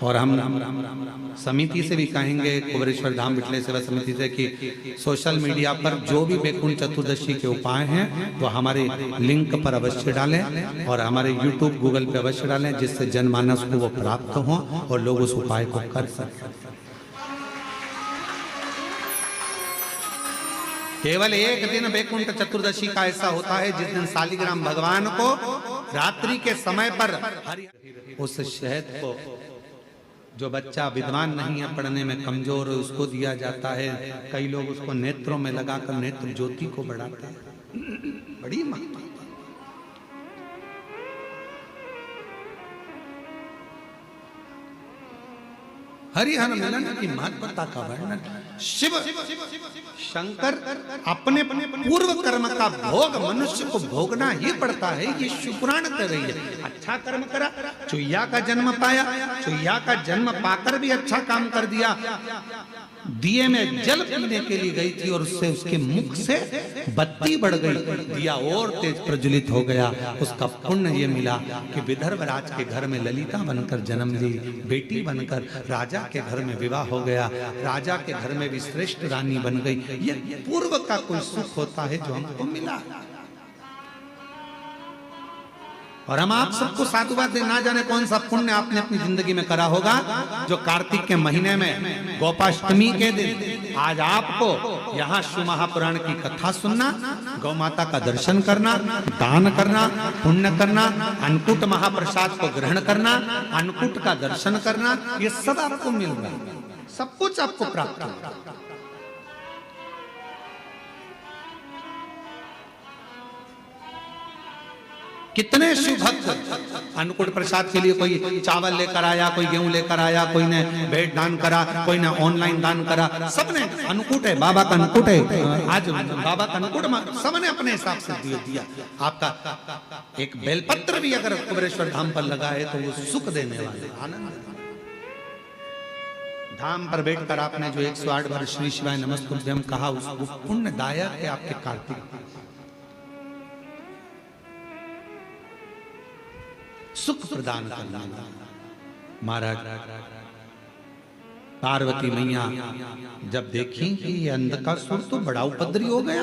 और हम समिति से भी कहेंगे, कुबेरेश्वर धाम विठले सेवा समिति से, कि सोशल मीडिया पर जो भी बैकुंठ चतुर्दशी के उपाय हैं वो हमारे लिंक पर अवश्य डालें और हमारे YouTube गूगल पे अवश्य डालें, जिससे जनमानस को वो प्राप्त हो और लोग उस उपाय को कर सकें। केवल एक दिन बैकुंठ चतुर्दशी का ऐसा होता है जिस दिन शालिग्राम भगवान को रात्रि के समय पर उस शहद को, जो बच्चा विद्वान नहीं है, पढ़ने में कमजोर है, उसको दिया जाता है। कई लोग उसको नेत्रों में लगाकर नेत्र ज्योति को बढ़ाते हैं। बड़ी महत्व। हरिहर मिलन की महत्वता का वर्णन शिव शंकर अपने पूर्व कर्म का भोग मनुष्य को भोगना ही पड़ता है। ये शिव पुराण कर रही है। अच्छा कर्म करा, चुईया का जन्म पाया, चुईया का जन्म पाकर भी अच्छा काम कर दिया। दिए में जल पीने के लिए गई थी और उससे उसके मुख से बत्ती बढ़ गई, दिया और तेज प्रज्वलित हो गया। उसका पुण्य ये मिला कि विदर्भ राज के घर में ललिता बनकर जन्म ली, बेटी बनकर राजा के घर में विवाह हो गया, राजा के घर में भी श्रेष्ठ रानी बन गई। ये पूर्व का कोई सुख होता है जो हमको मिला। और हम आप सबको साधुवाद दे, ना जाने कौन सा पुण्य आपने अपनी जिंदगी में करा होगा जो कार्तिक के महीने में गोपाष्टमी के दिन आज आपको यहाँ शिव महापुराण की कथा सुनना, गौ माता का दर्शन करना, दान करना, पुण्य करना, अन्नकूट महाप्रसाद को ग्रहण करना, अन्नकूट का दर्शन करना, ये सब आपको मिल रहा है, सब कुछ आपको प्राप्त होगा। कितने शिव भक्त अन्नकूट प्रसाद के लिए कोई चावल लेकर आया, कोई गेहूं लेकर आया, कोई ने भेंट दान करा, कोई ने ऑनलाइन दान करा, सबने अन्नकूट है, बाबा का अन्नकूट है, आज बाबा का अन्नकूट सबने अपने हिसाब से दिया। आपका एक बेलपत्र भी अगर कुबेरेश्वर धाम पर लगा है तो वो सुख देने वाले, आनंद। धाम पर बैठकर आपने जो 108 बार श्री शिवाय नमस्तुभ्यम कहा, उसको पुण्यदायक है आपके कार्तिक, सुख प्रदान करना। महाराज पार्वती मैया जब देखी कि ये अंधकासुर तो बड़ा उपद्रवी हो गया,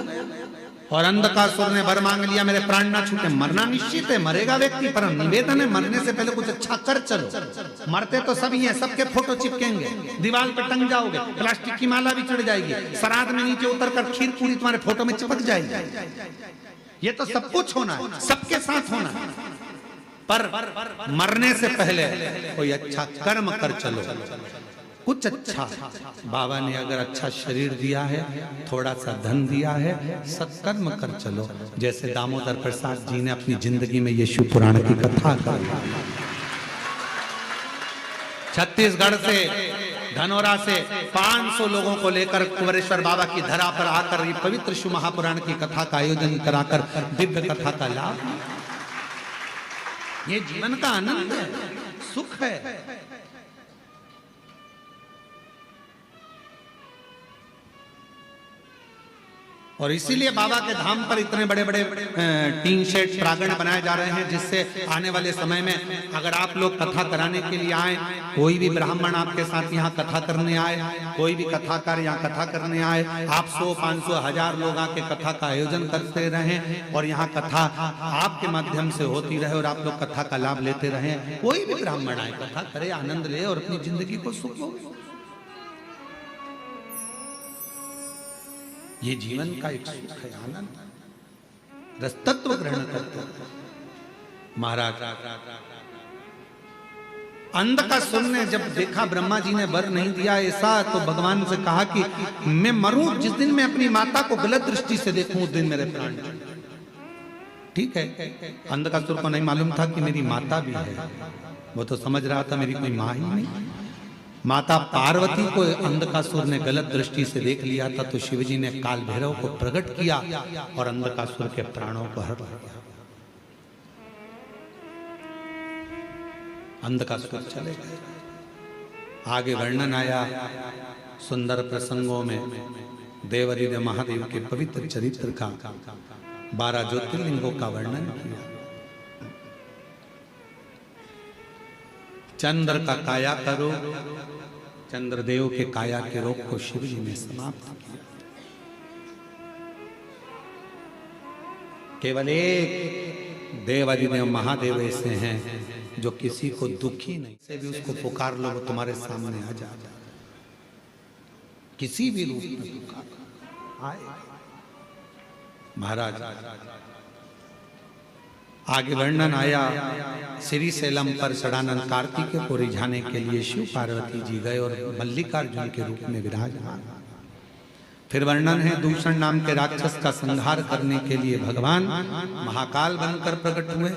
और अंधकासुर ने वर मांग लिया, मेरे प्राण ना छूटे, मरना निश्चित है, मरेगा व्यक्ति, पर निवेदन है मरने से पहले कुछ अच्छा कर चलो। मरते तो सभी हैं, सबके फोटो चिपकेंगे, दीवार पे टंग जाओगे, प्लास्टिक की माला भी चढ़ जाएगी, श्राद्ध में नीचे उतर कर खीर पूरी तुम्हारे फोटो में चिपक जाएगी। ये तो सब कुछ होना है, सबके साथ होना है, पर मरने से पहले कोई अच्छा कर्म कर चलो, कुछ अच्छा। बाबा ने अगर अच्छा शरीर दिया है, थोड़ा सा धन दिया है, सत्कर्म कर चलो। जैसे दामोदर प्रसाद जी ने अपनी जिंदगी में ये शिव पुराण की कथा करी। छत्तीसगढ़ से, धनौरा से 500 लोगों को लेकर कुबेरेश्वर बाबा की धरा पर आकर ये पवित्र शिव महापुराण की कथा का आयोजन कराकर दिव्य कथा का लाभ, ये जीवन का आनंद है, सुख है। और इसीलिए बाबा के धाम पर इतने बड़े बड़े टीन शेड प्रांगण बनाए जा रहे हैं, जिससे आने वाले समय में अगर आप लोग कथा कराने के लिए आए, कोई भी ब्राह्मण आपके साथ यहाँ कथा करने आए, कोई भी कथाकार यहाँ कथा करने आए, आप 100, 500, 1000 लोग आके कथा का आयोजन करते रहें और यहाँ कथा आपके माध्यम से होती रहे और आप लोग कथा का लाभ लेते रहें। कोई भी ब्राह्मण आए, कथा करे, आनंद ले और अपनी जिंदगी को सुख हो। ये जीवन का एक सुख है, आनंद। रसतत्व ग्रहण करते महाराज अंधकासुर ने जब देखा ब्रह्मा जी ने वर नहीं दिया ऐसा, तो भगवान से कहा कि मैं मरूं जिस दिन मैं अपनी माता को गलत दृष्टि से देखूं, उस दिन मेरे प्राण। ठीक है, अंधकासुर को नहीं मालूम था कि मेरी माता भी है, वो तो समझ रहा था मेरी कोई माँ ही नहीं। माता पार्वती को अंधकासुर ने गलत दृष्टि से देख लिया था, तो शिवजी ने काल भैरव को प्रकट किया और अंधकासुर के प्राणों को हर लिया। अंधकासुर चले गए। आगे वर्णन आया सुंदर प्रसंगों में देवादिदेव महादेव के पवित्र चरित्र का, 12 ज्योतिर्लिंगों का वर्णन किया। चंद्र का काया करो, चंद्रदेव के काया के रोग को शिव जी ने समाप्त किया। केवल एक देवादिदेव महादेव ऐसे हैं जो किसी को दुखी नहीं, से भी उसको पुकार लो वो तुम्हारे सामने आ जाता, किसी भी रूप में पुकार आए। महाराज आगे वर्णन आया, श्री सैलम पर षडानंद कार्तिकेय को रिझाने के लिए शिव पार्वती जी गए और मल्लिकार्जुन के रूप में विराजमान। फिर वर्णन है दूषण नाम के राक्षस का संहार करने के लिए भगवान महाकाल बनकर प्रकट हुए।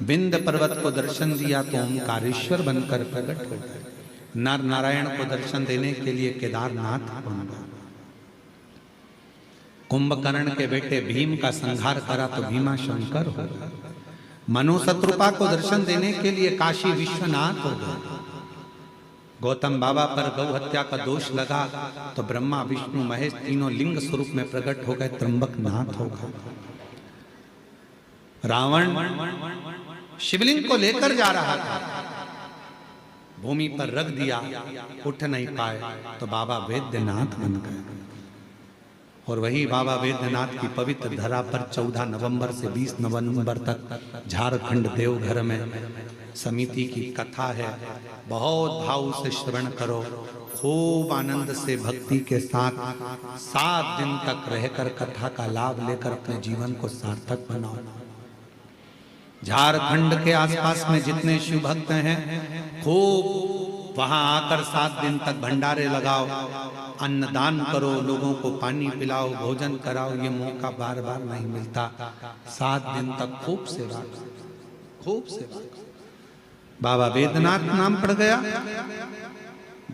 विंध्य पर्वत को दर्शन दिया तो ओंकारेश्वर बनकर प्रकट हो गए। नर नारायण को दर्शन देने के लिए केदारनाथ बन गए। कुंभकर्ण के बेटे भीम का संहार करा तो भीमा शंकर हो गए। मनु शत्रुपा को दर्शन देने के लिए काशी विश्वनाथ हो गए। गौतम बाबा पर गौ हत्या का दोष लगा तो ब्रह्मा विष्णु महेश तीनों लिंग स्वरूप में प्रकट हो गए, त्र्यंबक नाथ हो गए। रावण शिवलिंग को लेकर जा रहा था, भूमि पर रख दिया, उठ नहीं पाए तो बाबा वैद्यनाथ बन गए। और वही बाबा वैद्यनाथ की पवित्र धरा पर 14 नवंबर से 20 नवंबर तक झारखंड देवघर में समिति की कथा है। बहुत भाव से श्रवण करो, खूब आनंद से भक्ति के साथ 7 दिन तक रहकर कथा का लाभ लेकर अपने जीवन को सार्थक बनाओ। झारखंड के आसपास में जितने शिव भक्त हैं खूब वहां आकर 7 दिन तक भंडारे लगाओ, अन्नदान करो, लोगों को पानी पिलाओ, भोजन कराओ। ये मौका बार बार नहीं मिलता। 7 दिन तक खूब सेवा, खूब सेवा। बाबा वैद्यनाथ नाम पड़ गया।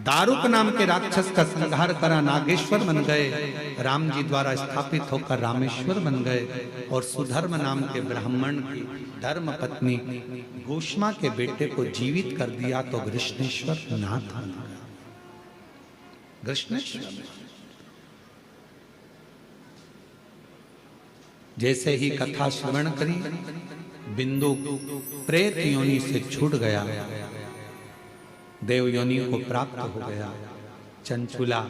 दारुक नाम के राक्षस का संहार करा, नागेश्वर बन गए। राम जी द्वारा स्थापित होकर रामेश्वर बन गए। और सुधर्म नाम के ब्राह्मण की धर्म पत्नी भूष्मा के बेटे को जीवित कर दिया तो कृष्णेश्वर नाथ बन गया। कृष्णेश्वर जैसे ही कथा श्रवण करी, बिंदु प्रेत योनि से छूट गया, देव योनि को प्राप्त हो गया। चंचुला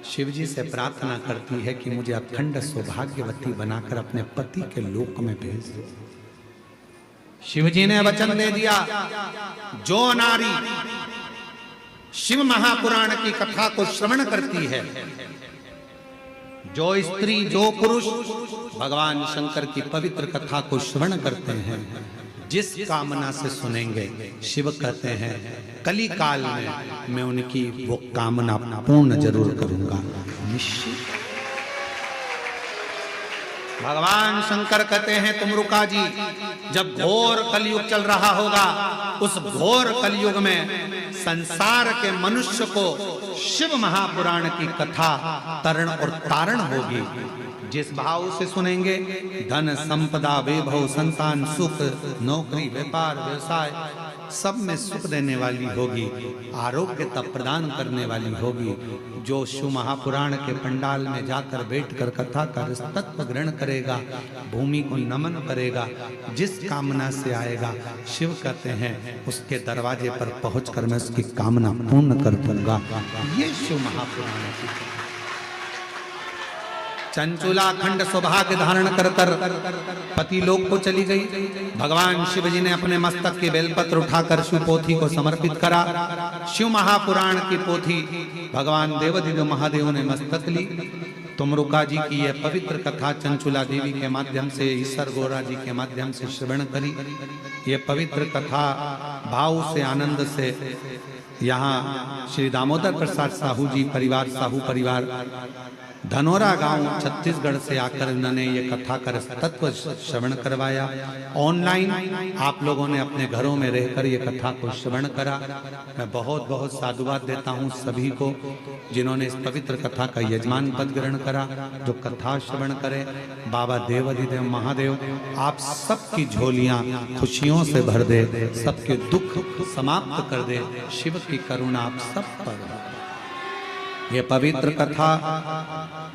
शिवजी से प्रार्थना करती है कि मुझे अखंड सौभाग्यवती बनाकर अपने पति के लोक में भेज दो। शिवजी ने वचन दे दिया, जो नारी शिव महापुराण की कथा को श्रवण करती है, जो स्त्री जो पुरुष भगवान शंकर की पवित्र कथा को श्रवण करते हैं, जिस कामना से सुनेंगे, शिव कहते हैं कली काल में मैं उनकी वो कामना पूर्ण जरूर करूंगा, निश्चित। भगवान शंकर कहते हैं तुमरुका जी, जब घोर कलयुग चल रहा होगा, उस घोर कलयुग में संसार के मनुष्य को शिव महापुराण की कथा तरण और तारण होगी। जिस भाव से सुनेंगे, धन संपदा वैभव संतान सुख नौकरी व्यापार व्यवसाय सब में सुख देने वाली होगी, आरोग्यता प्रदान करने वाली होगी। जो शिव महापुराण के पंडाल में जाकर बैठकर कथा का तत्व ग्रहण करेगा, भूमि को नमन करेगा, जिस कामना से आएगा, शिव कहते हैं उसके दरवाजे पर पहुंचकर मैं उसकी कामना पूर्ण कर दूंगा। ये शिव महापुराण की चंचुला खंड सौभाग्य धारण कर पति लोक को चली गई। भगवान शिव जी ने अपने मस्तक के बेलपत्र उठाकर शिव पोथी को समर्पित करा। शिव महापुराण की पोथी भगवान देवदिव्य महादेव ने मस्तक ली। तुमरुका जी की यह पवित्र कथा चंचुला देवी के माध्यम से, ईश्वर गोरा जी के माध्यम से श्रवण करी। ये पवित्र कथा भाव से, आनंद से यहाँ श्री दामोदर प्रसाद साहू जी परिवार, साहू परिवार धनोरा गांव छत्तीसगढ़ से आकर इन्होंने ये कथा का तत्व श्रवण करवाया। ऑनलाइन आप लोगों ने अपने घरों में रहकर ये कथा को श्रवण करा। मैं बहुत बहुत साधुवाद देता हूँ सभी को जिन्होंने इस पवित्र कथा का यजमान पद ग्रहण करा। जो कथा श्रवण करे, बाबा देवाधिदेव महादेव आप सबकी झोलियां खुशियों से भर दे, सबके दुख समाप्त कर दे। शिव की करुणा आप सब पर। ये पवित्र कथा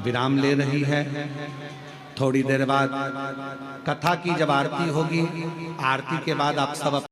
विराम ले रही है। थोड़ी देर बाद कथा की जब आरती होगी, आरती के बाद आप सब